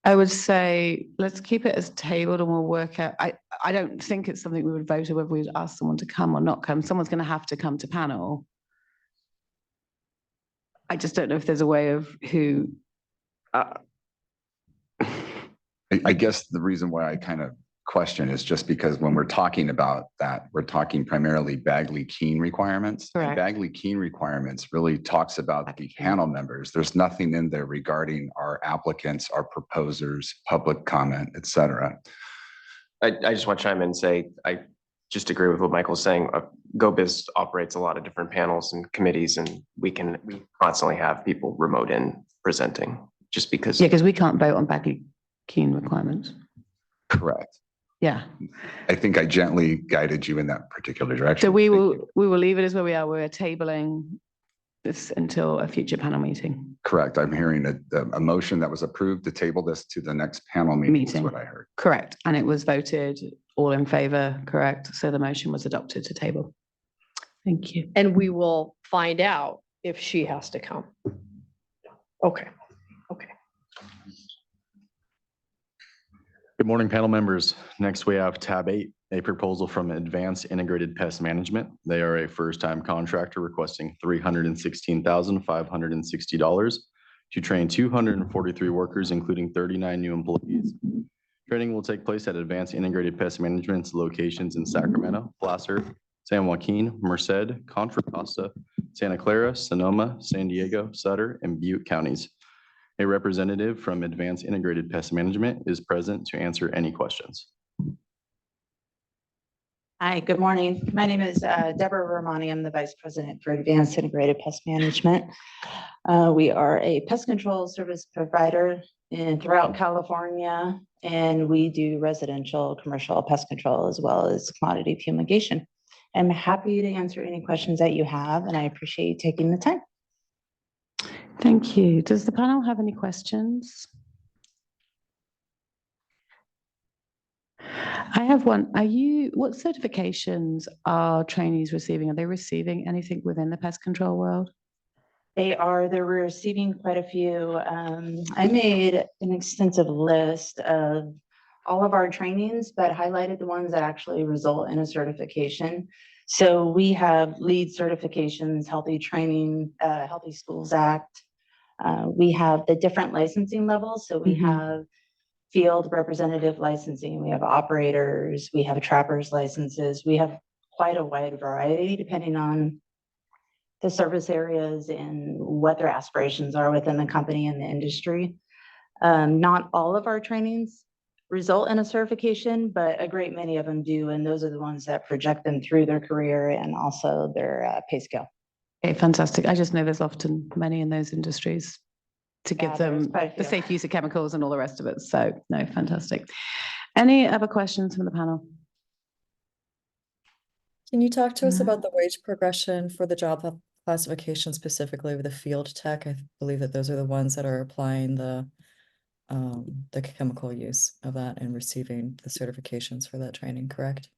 I would say, let's keep it as tabled and we'll work out. I don't think it's something we would vote on whether we'd ask someone to come or not come. Someone's going to have to come to panel. I just don't know if there's a way of who. I guess the reason why I kind of question is just because when we're talking about that, we're talking primarily Bagley-Keene requirements. Correct. Bagley-Keene requirements really talks about the panel members. There's nothing in there regarding our applicants, our proposers, public comment, et cetera. I just want to chime in and say, I just agree with what Michael's saying. GoBiz operates a lot of different panels and committees, and we constantly have people remote in presenting just because. Yeah, because we can't vote on Bagley-Keene requirements. Correct. Yeah. I think I gently guided you in that particular direction. So we will leave it as where we are. We're tabling this until a future panel meeting. Correct. I'm hearing a motion that was approved to table this to the next panel meeting is what I heard. Correct. And it was voted all in favor, correct? So the motion was adopted to table. Thank you. And we will find out if she has to come. Okay. Good morning, panel members. Next, we have tab 8, a proposal from Advanced Integrated Pest Management. They are a first-time contractor requesting $316,560 to train 243 workers, including 39 new employees. Training will take place at Advanced Integrated Pest Management's locations in Sacramento, Placer, San Joaquin, Merced, Contra Costa, Santa Clara, Sonoma, San Diego, Sutter, and Butte counties. A representative from Advanced Integrated Pest Management is present to answer any questions. Hi, good morning. My name is Deborah Romani. I'm the Vice President for Advanced Integrated Pest Management. We are a pest control service provider throughout California, and we do residential, commercial pest control as well as commodity fumigation. I'm happy to answer any questions that you have, and I appreciate you taking the time. Thank you. Does the panel have any questions? I have one. What certifications are trainees receiving? Are they receiving anything within the pest control world? They're receiving quite a few. I made an extensive list of all of our trainings, but highlighted the ones that actually result in a certification. So we have LEED certifications, Healthy Training, Healthy Schools Act. We have the different licensing levels. So we have field representative licensing, we have operators, we have trappers licenses. We have quite a wide variety depending on the service areas and what their aspirations are within the company and the industry. Not all of our trainings result in a certification, but a great many of them do. And those are the ones that project them through their career and also their pay scale. Okay, fantastic. I just know there's often many in those industries to give them the safe use of chemicals and all the rest of it. So no, fantastic. Any other questions from the panel? Can you talk to us about the wage progression for the job classification, specifically with the field tech? I believe that those are the ones that are applying the chemical use of that and receiving the certifications for that training, correct?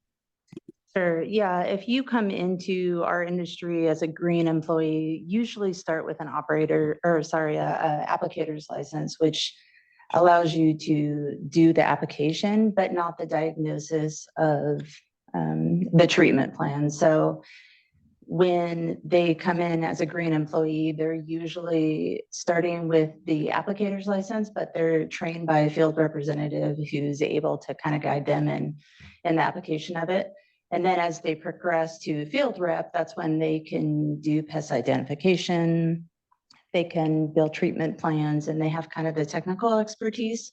Sure. Yeah. If you come into our industry as a green employee, usually start with an applicator's license, which allows you to do the application, but not the diagnosis of the treatment plan. So when they come in as a green employee, they're usually starting with the applicator's license, but they're trained by a field representative who's able to kind of guide them in the application of it. And then as they progress to field rep, that's when they can do pest identification, they can build treatment plans, and they have kind of the technical expertise,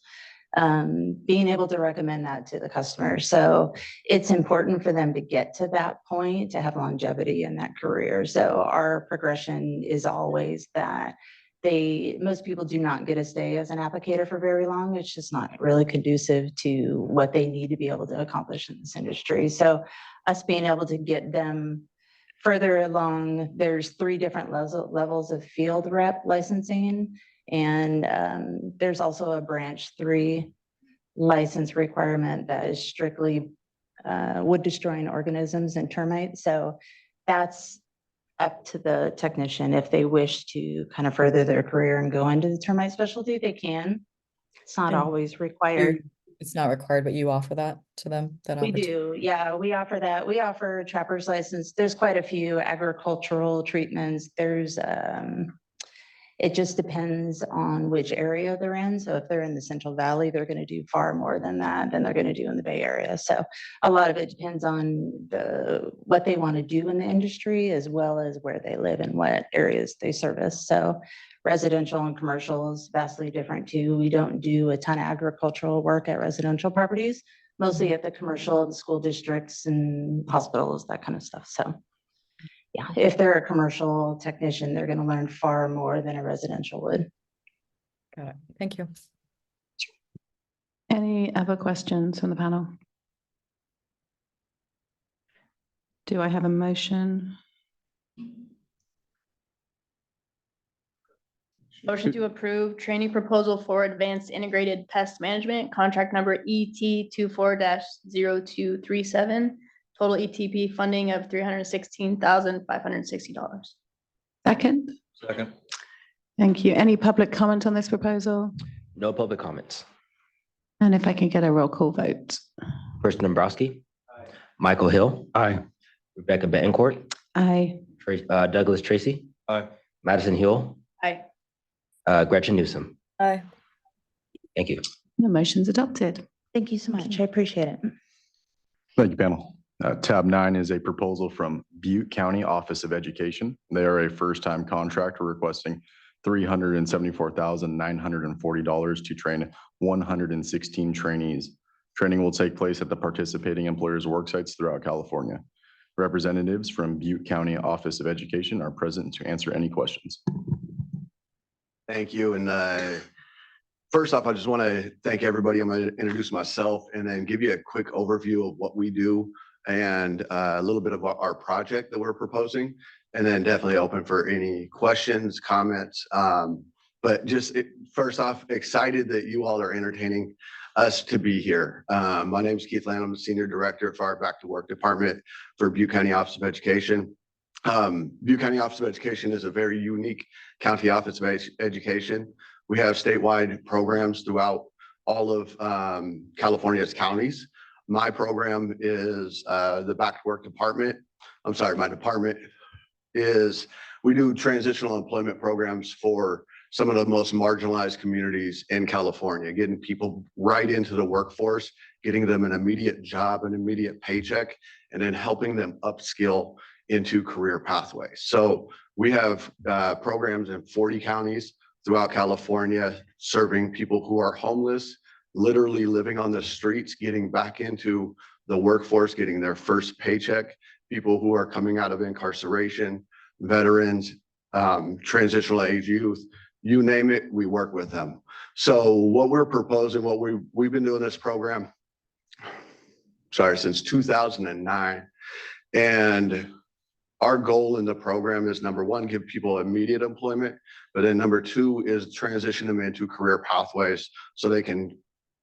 being able to recommend that to the customer. So it's important for them to get to that point, to have longevity in that career. So our progression is always that most people do not get to stay as an applicator for very long. It's just not really conducive to what they need to be able to accomplish in this industry. So us being able to get them further along, there's 3 different levels of field rep licensing. And there's also a branch 3 license requirement that is strictly wood destroying organisms and termites. So that's up to the technician. If they wish to kind of further their career and go into the termite specialty, they can. It's not And always required. It's not required, but you offer that to them, that We opportunity? do, yeah, we offer that. We offer a trapper's license. There's quite a few agricultural treatments. There's, it just depends on which area they're in. So if they're in the Central Valley, they're going to do far more than that than they're going to do in the Bay Area. So a lot of it depends on what they want to do in the industry, as well as where they live and what areas they service. So residential and commercial is vastly different too. We don't do a ton of agricultural work at residential properties, mostly at the commercial, the school districts and hospitals, that kind of stuff. So yeah, if they're a commercial technician, they're going to learn far more than a residential would. Got it. Thank you. Any other questions from the panel? Do I have a motion? Motion to approve training proposal for advanced integrated pest management, contract number ET 24-0237. Total ETP funding of $316,560. Second? Second. Thank you. Any public comment on this proposal? No public comments. And if I can get a roll call vote. Person Dombrowski. Michael Hill. Aye. Rebecca Betancourt. Aye. Douglas Tracy. Aye. Madison Hill. Aye. Gretchen Newsom. Aye. Thank you. The motion's adopted. Thank you so much. I appreciate it. Thank you, panel. Tab 9 is a proposal from Butte County Office of Education. They are a first-time contractor requesting $374,940 to train 116 trainees. Training will take place at the participating employers' work sites throughout California. Representatives from Butte County Office of Education are present to answer any questions. Thank you. And first off, I just want to thank everybody. I'm going to introduce myself and then give you a quick overview of what we do and a little bit of our project that we're proposing, and then definitely open for any questions, comments. But just first off, excited that you all are entertaining us to be here. My name is Keith Land. I'm the Senior Director for our Back to Work Department for Butte County Office of Education. Butte County Office of Education is a very unique county office of education. We have statewide programs throughout all of California's counties. My program is the Back to Work Department. I'm sorry, my department is, we do transitional employment programs for some of the most marginalized communities in California, getting people right into the workforce, getting them an immediate job, an immediate paycheck, and then helping them upskill into career pathways. So we have programs in 40 counties throughout California, serving people who are homeless, literally living on the streets, getting back into the workforce, getting their first paycheck, people who are coming out of incarceration, veterans, transitional age youth, you name it, we work with them. So what we're proposing, what we've been doing this program, since 2009. And our goal in the program is, number one, give people immediate employment, but then number two is transition them into career pathways so they can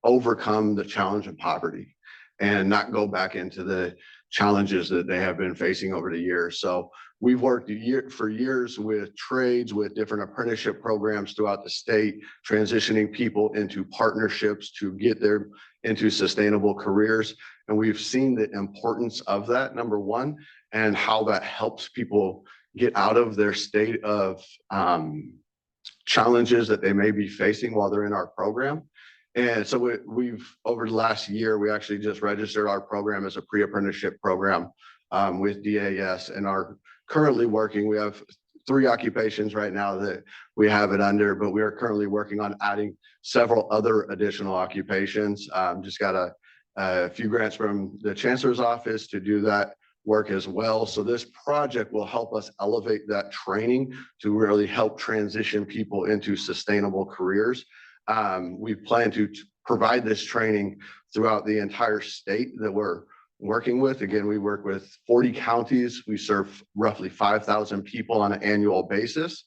overcome the challenge of poverty and not go back into the challenges that they have been facing over the years. So we've worked for years with trades, with different apprenticeship programs throughout the state, transitioning people into partnerships to get them into sustainable careers. And we've seen the importance of that, number one, and how that helps people get out of their state of challenges that they may be facing while they're in our program. And so we've, over the last year, we actually just registered our program as a pre-apprenticeship program with DAS, and are currently working. We have 3 occupations right now that we have it under, but we are currently working on adding several other additional occupations. Just got a few grants from the Chancellor's office to do that. work as well. So this project will help us elevate that training to really help transition people into sustainable careers. We plan to provide this training throughout the entire state that we're working with. Again, we work with 40 counties. We serve roughly 5,000 people on an annual basis.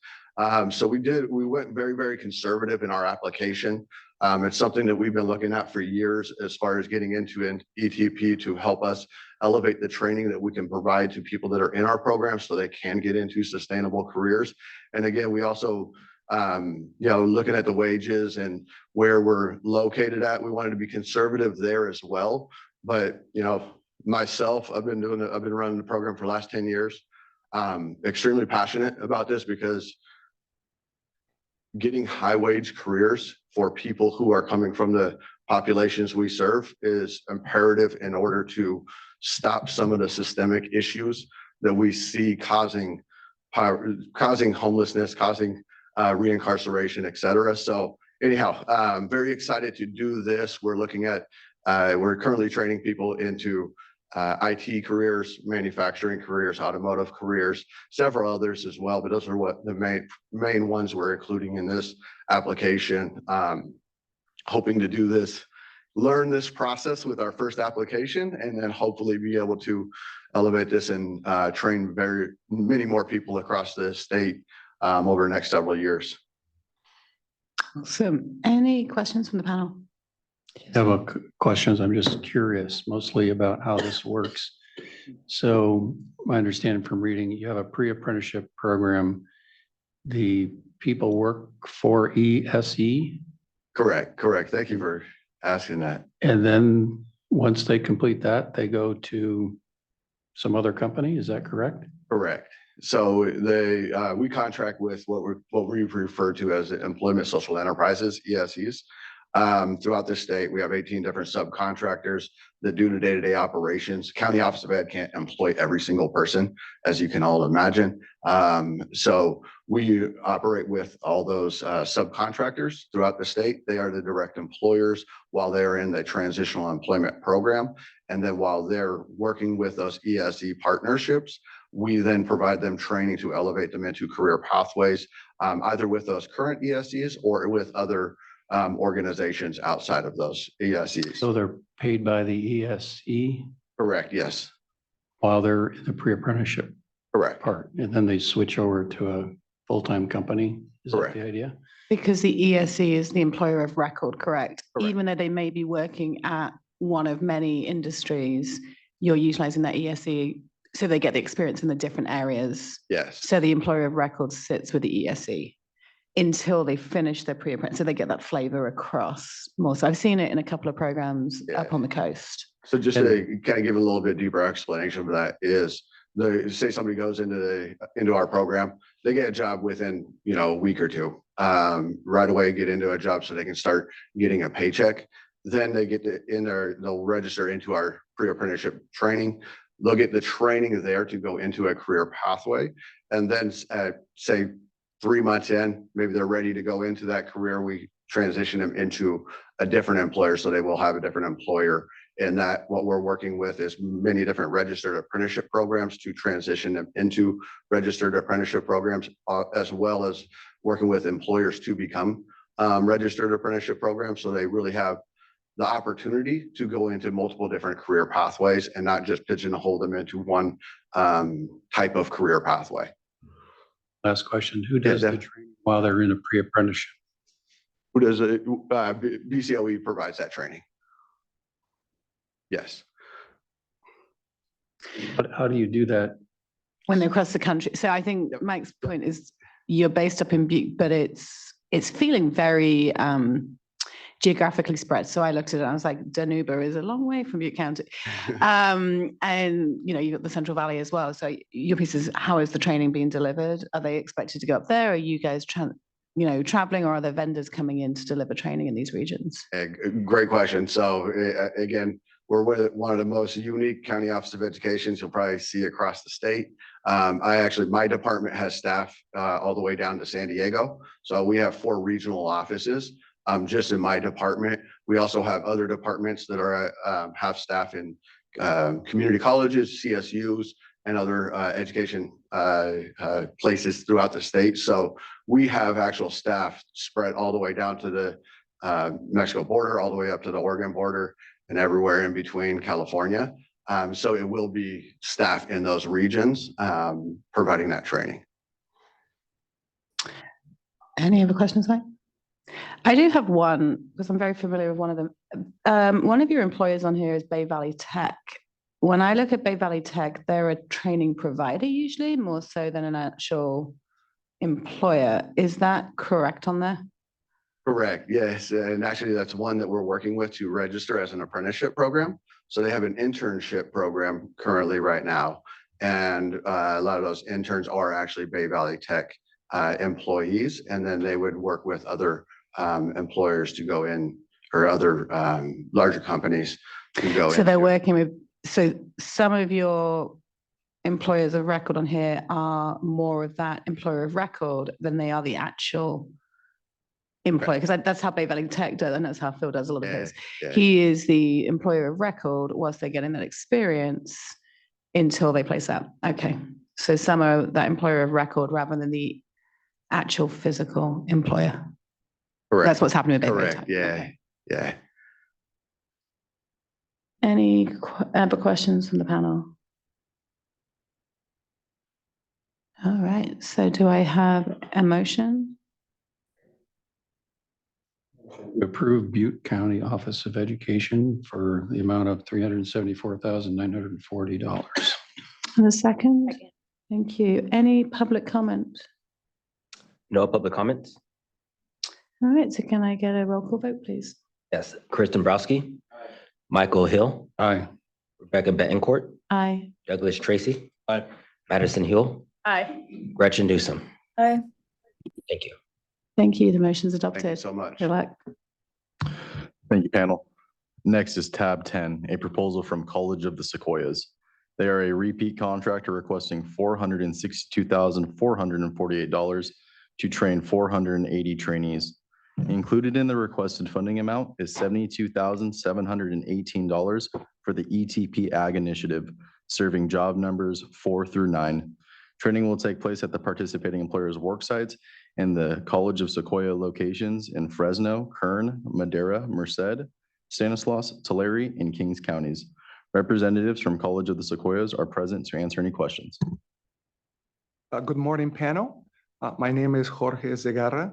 So we went very, very conservative in our application. It's something that we've been looking at for years as far as getting into an ETP to help us elevate the training that we can provide to people that are in our program so they can get into sustainable careers. And again, we also, looking at the wages and where we're located at, we wanted to be conservative there as well. But, myself, I've been running the program for the last 10 years. Extremely passionate about this because getting high wage careers for people who are coming from the populations we serve is imperative in order to stop some of the systemic issues that we see causing homelessness, causing reincarceration, et cetera. So anyhow, I'm very excited to do this. We're looking at, we're currently training people into IT careers, manufacturing careers, automotive careers, several others as well, but those are what the main ones we're including in this application. Hoping to do this, learn this process with our first application, and then hopefully be able to elevate this and train many more people across the state over the next several years. Awesome. Any questions from the panel? I have questions. I'm just curious mostly about how this works. So my understanding from reading, you have a pre-apprenticeship program. The people work for ESE? Correct. Thank you for asking that. And then once they complete that, they go to some other company. Is that correct? Correct. So we contract with what we refer to as Employment Social Enterprises, ESEs. Throughout the state, we have 18 different subcontractors that do the day-to-day operations. County Office of Ed can't employ every single person, as you can all imagine. So we operate with all those subcontractors throughout the state. They are the direct employers while they're in the transitional employment program. And then while they're working with those ESE partnerships, we then provide them training to elevate them into career pathways, either with those current ESEs or with other organizations outside of those ESEs. So they're paid by the ESE? Correct, yes. While they're in the pre-apprenticeship Correct. part, and then they switch over to a full-time company? Is that Correct. the idea? Because the ESE is the employer of record, correct? Correct. Even though they may be working at one of many industries, you're utilizing that ESE so they get the experience in the different areas. Yes. So the employer of record sits with the ESE until they finish their pre-apprentice, so they get that flavor across more. So I've seen it in a couple of programs up on the coast. So just to kind of give a little bit deeper explanation of that is say somebody goes into our program, they get a job within, a week or two, right away get into a job so they can start getting a paycheck. Then they get they'll register into our pre-apprenticeship training. They'll get the training there to go into a career pathway. And then say 3 months in, maybe they're ready to go into that career. We transition them into a different employer. So they will have a different employer. And that what we're working with is many different registered apprenticeship programs to transition them into registered apprenticeship programs, as well as working with employers to become registered apprenticeship programs. So they really have the opportunity to go into multiple different career pathways and not just pigeonhole them into one type of career pathway. Last question, who does the training while they're in a pre-apprenticeship? Who does it? BCOE provides that training. Yes. But how do you do that? When they're across the country. So I think Mike's point is you're based up in Butte, but it's feeling very geographically spread. So I looked at it and I was like, Danuba is a long way from Butte County. And you've got the Central Valley as well. So your piece is, how is the training being delivered? Are they expected to go up there? Are you guys traveling, or are there vendors coming in to deliver training in these regions? Great question. So again, we're with one of the most unique county office of educations you'll probably see across the state. My department has staff all the way down to San Diego. So we have 4 regional offices. Just in my department. We also have other departments that are have staff in community colleges, CSUs, and other education places throughout the state. So we have actual staff spread all the way down to the Mexico border, all the way up to the Oregon border, and everywhere in between California. So it will be staff in those regions providing that training. Any other questions, Mike? I do have one, because I'm very familiar with one of them. One of your employers on here is Bay Valley Tech. When I look at Bay Valley Tech, they're a training provider usually, more so than an actual employer. Is that correct on there? Correct, yes. And actually, that's one that we're working with to register as an apprenticeship program. So they have an internship program currently right now. And a lot of those interns are actually Bay Valley Tech employees, and then they would work with other employers to go in, or other larger companies to go in. So they're working with, so some of your employers of record on here are more of that employer of record than they are the actual employer, because that's how Bay Valley Tech does, and that's how Phil does a lot of his. He is the employer of record whilst they're getting that experience until they place out. Okay, so some are that employer of record rather than the actual physical employer. Correct. That's what's happening with Bay Valley Correct, Tech. yeah, yeah. Any other questions from the panel? All right, so do I have a motion? Approve Butte County Office of Education for the amount of $374,940. And a second? Thank you. Any public comment? No public comments? All right, so can I get a roll call vote, please? Yes, Chris Dombrowski. Michael Hill. Aye. Rebecca Betancourt. Aye. Douglas Tracy. Aye. Madison Hill. Aye. Gretchen Newsom. Aye. Thank you. Thank you. The motion's adopted. Thank you so much. Good luck. Thank you, panel. Next is tab 10, a proposal from College of the Sequoias. They are a repeat contractor requesting $462,448 to train 480 trainees. Included in the requested funding amount is $72,718 for the ETP Ag Initiative, serving job numbers 4 through 9. Training will take place at the participating employers' work sites in the College of Sequoia locations in Fresno, Kern, Madera, Merced, Stanislaus, Tulare, and Kings counties. Representatives from College of the Sequoias are present to answer any questions. Good morning, panel. My name is Jorge Zegarra,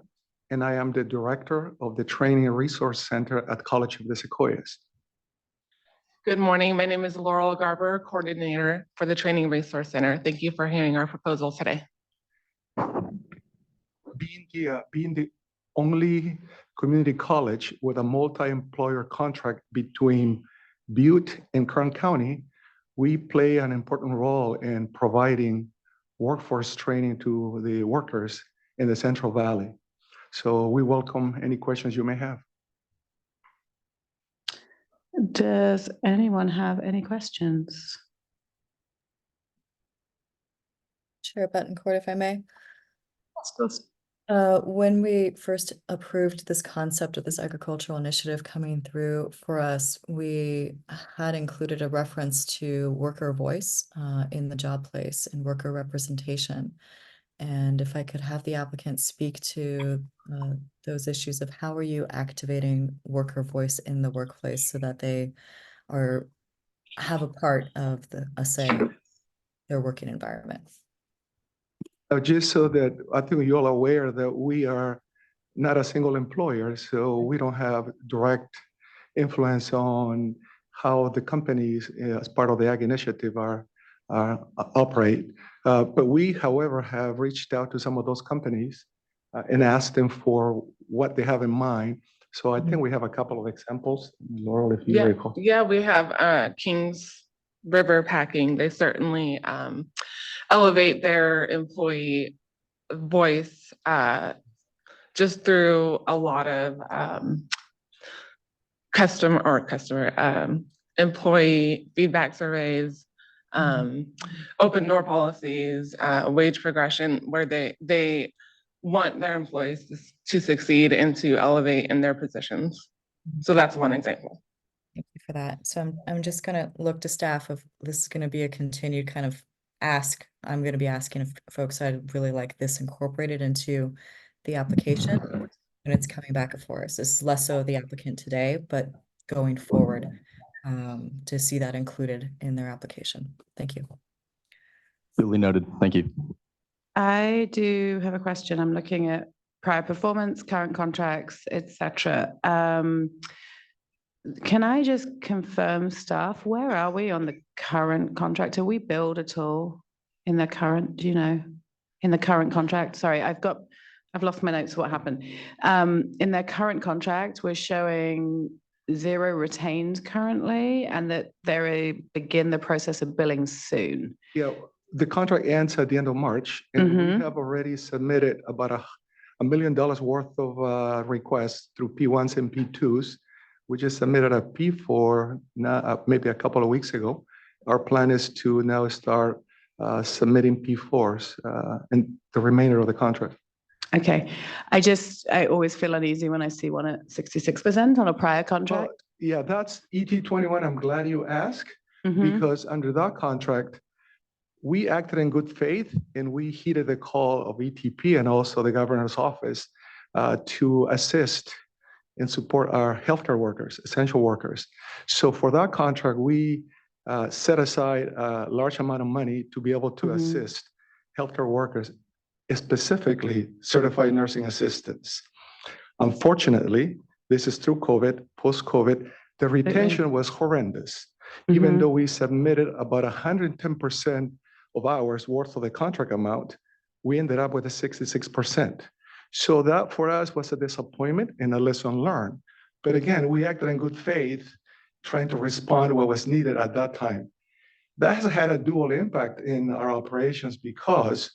and I am the director of the Training Resource Center at College of the Sequoias. Good morning. My name is Laurel Garber, coordinator for the Training Resource Center. Thank you for hearing our proposal today. Being the only community college with a multi-employer contract between Butte and Kern County, we play an important role in providing workforce training to the workers in the Central Valley. So we welcome any questions you may have. Does anyone have any questions? Chair Betancourt, if I may. When we first approved this concept of this agricultural initiative coming through for us, we had included a reference to worker voice in the job place and worker representation. And if I could have the applicant speak to those issues of how are you activating worker voice in the workplace so that they have a part of a say their working environment. Just so that I think you're all aware that we are not a single employer, so we don't have direct influence on how the companies as part of the Ag Initiative operate. But we, however, have reached out to some of those companies and asked them for what they have in mind. So I think we have a couple of examples. Laurel, if you recall. Yeah, we have Kings River Packing. They certainly elevate their employee voice just through a lot of employee feedback surveys, open door policies, wage progression, where they want their employees to succeed and to elevate in their positions. So that's one example. Thank you for that. So I'm just gonna look to staff if this is gonna be a continued kind of ask. I'm gonna be asking if folks I'd really like this incorporated into the application. And it's coming back and forth. This is less so the applicant today, but going forward, to see that included in their application. Thank you. Duly noted. Thank you. I do have a question. I'm looking at prior performance, current contracts, etc. Can I just confirm staff, where are we on the current contract? Are we billed at all in the current, do you know, in the current contract? Sorry, I've lost my notes, what happened. In their current contract, we're showing 0 retained currently, and that they begin the process of billing soon. Yeah, the contract ends at the end of March, and we have already submitted about $1 million worth of requests through P1s and P2s. We just submitted a P4 now, maybe a couple of weeks ago. Our plan is to now start submitting P4s and the remainder of the contract. Okay, I always feel uneasy when I see one at 66% on a prior contract. Yeah, that's ET21. I'm glad you asked, because under that contract, we acted in good faith and we heeded the call of ETP and also the governor's office to assist and support our healthcare workers, essential workers. So for that contract, we set aside a large amount of money to be able to assist healthcare workers, specifically certified nursing assistants. Unfortunately, this is through COVID, post-COVID, the retention was horrendous. Even though we submitted about 110% of hours worth of the contract amount, we ended up with a 66%. So that for us was a disappointment and a lesson learned. But again, we acted in good faith, trying to respond to what was needed at that time. That has had a dual impact in our operations because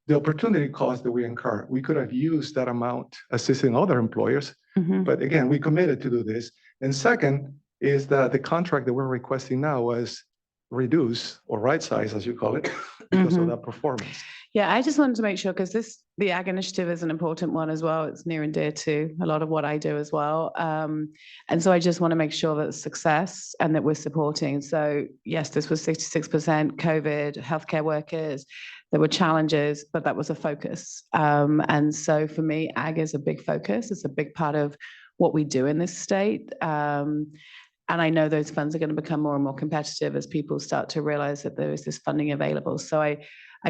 the opportunity cost that we incur, we could have used that amount assisting other employers. But again, we committed to do this. And second is that the contract that we're requesting now was reduced or right size, as you call it, because of that performance. Yeah, I just wanted to make sure, because the Ag Initiative is an important one as well. It's near and dear to a lot of what I do as well. And so I just want to make sure that it's success and that we're supporting. So yes, this was 66% COVID, healthcare workers. There were challenges, but that was a focus. And so for me, Ag is a big focus. It's a big part of what we do in this state. And I know those funds are going to become more and more competitive as people start to realize that there is this funding available. So I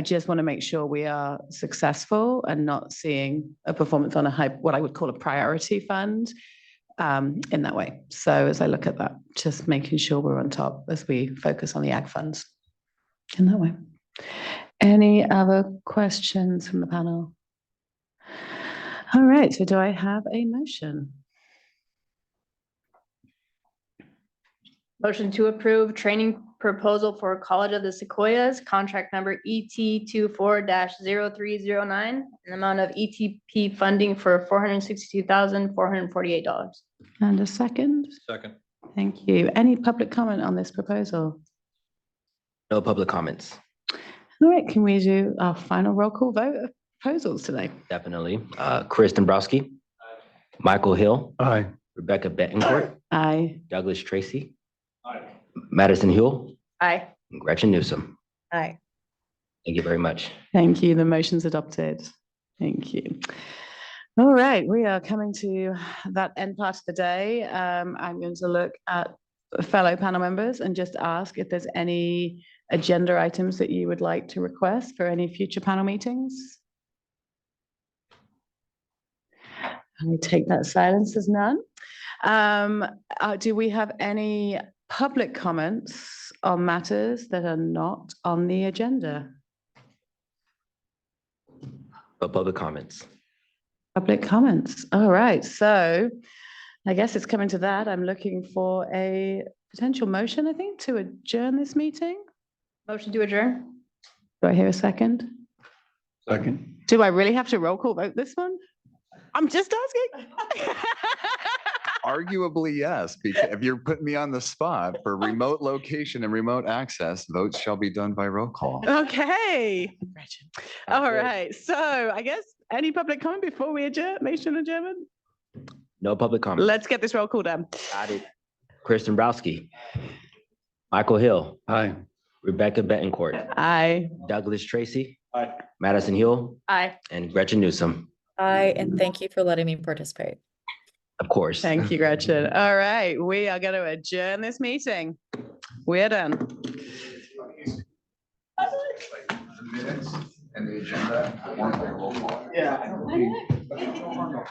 just want to make sure we are successful and not seeing a performance on what I would call a priority fund in that way. So as I look at that, just making sure we're on top as we focus on the Ag funds in that way. Any other questions from the panel? All right, so do I have a motion? Motion to approve training proposal for College of the Sequoias, contract number ET24-0309, an amount of ETP funding for $462,448. And a second? Second. Thank you. Any public comment on this proposal? No public comments. All right, can we do our final roll call vote of proposals today? Definitely. Chris Dombrowski. Michael Hill. Aye. Rebecca Bettencourt. Aye. Douglas Tracy. Madison Huell. Aye. And Gretchen Newsom. Aye. Thank you very much. Thank you. The motion's adopted. Thank you. All right, we are coming to that end part of the day. I'm going to look at fellow panel members and just ask if there's any agenda items that you would like to request for any future panel meetings. I take that silence as none. Do we have any public comments on matters that are not on the agenda? No public comments. Public comments. All right. So I guess it's coming to that. I'm looking for a potential motion, I think, to adjourn this meeting. Motion to adjourn. Do I hear a second? Second. Do I really have to roll call vote this one? I'm just asking. Arguably, yes, because if you're putting me on the spot for remote location and remote access, votes shall be done by roll call. Okay. All right. So I guess any public comment before we adjourn, motion adjournment? No public comment. Let's get this roll call done. Got it. Chris Dombrowski, Michael Hill, Aye. Rebecca Betancourt, Aye. Douglas Tracy, Madison Hill, Aye. and Gretchen Newsom, Aye, and thank you for letting me participate. of course. Thank you, Gretchen. All right, we are going to adjourn this meeting. We're done. Minutes and the agenda. Yeah.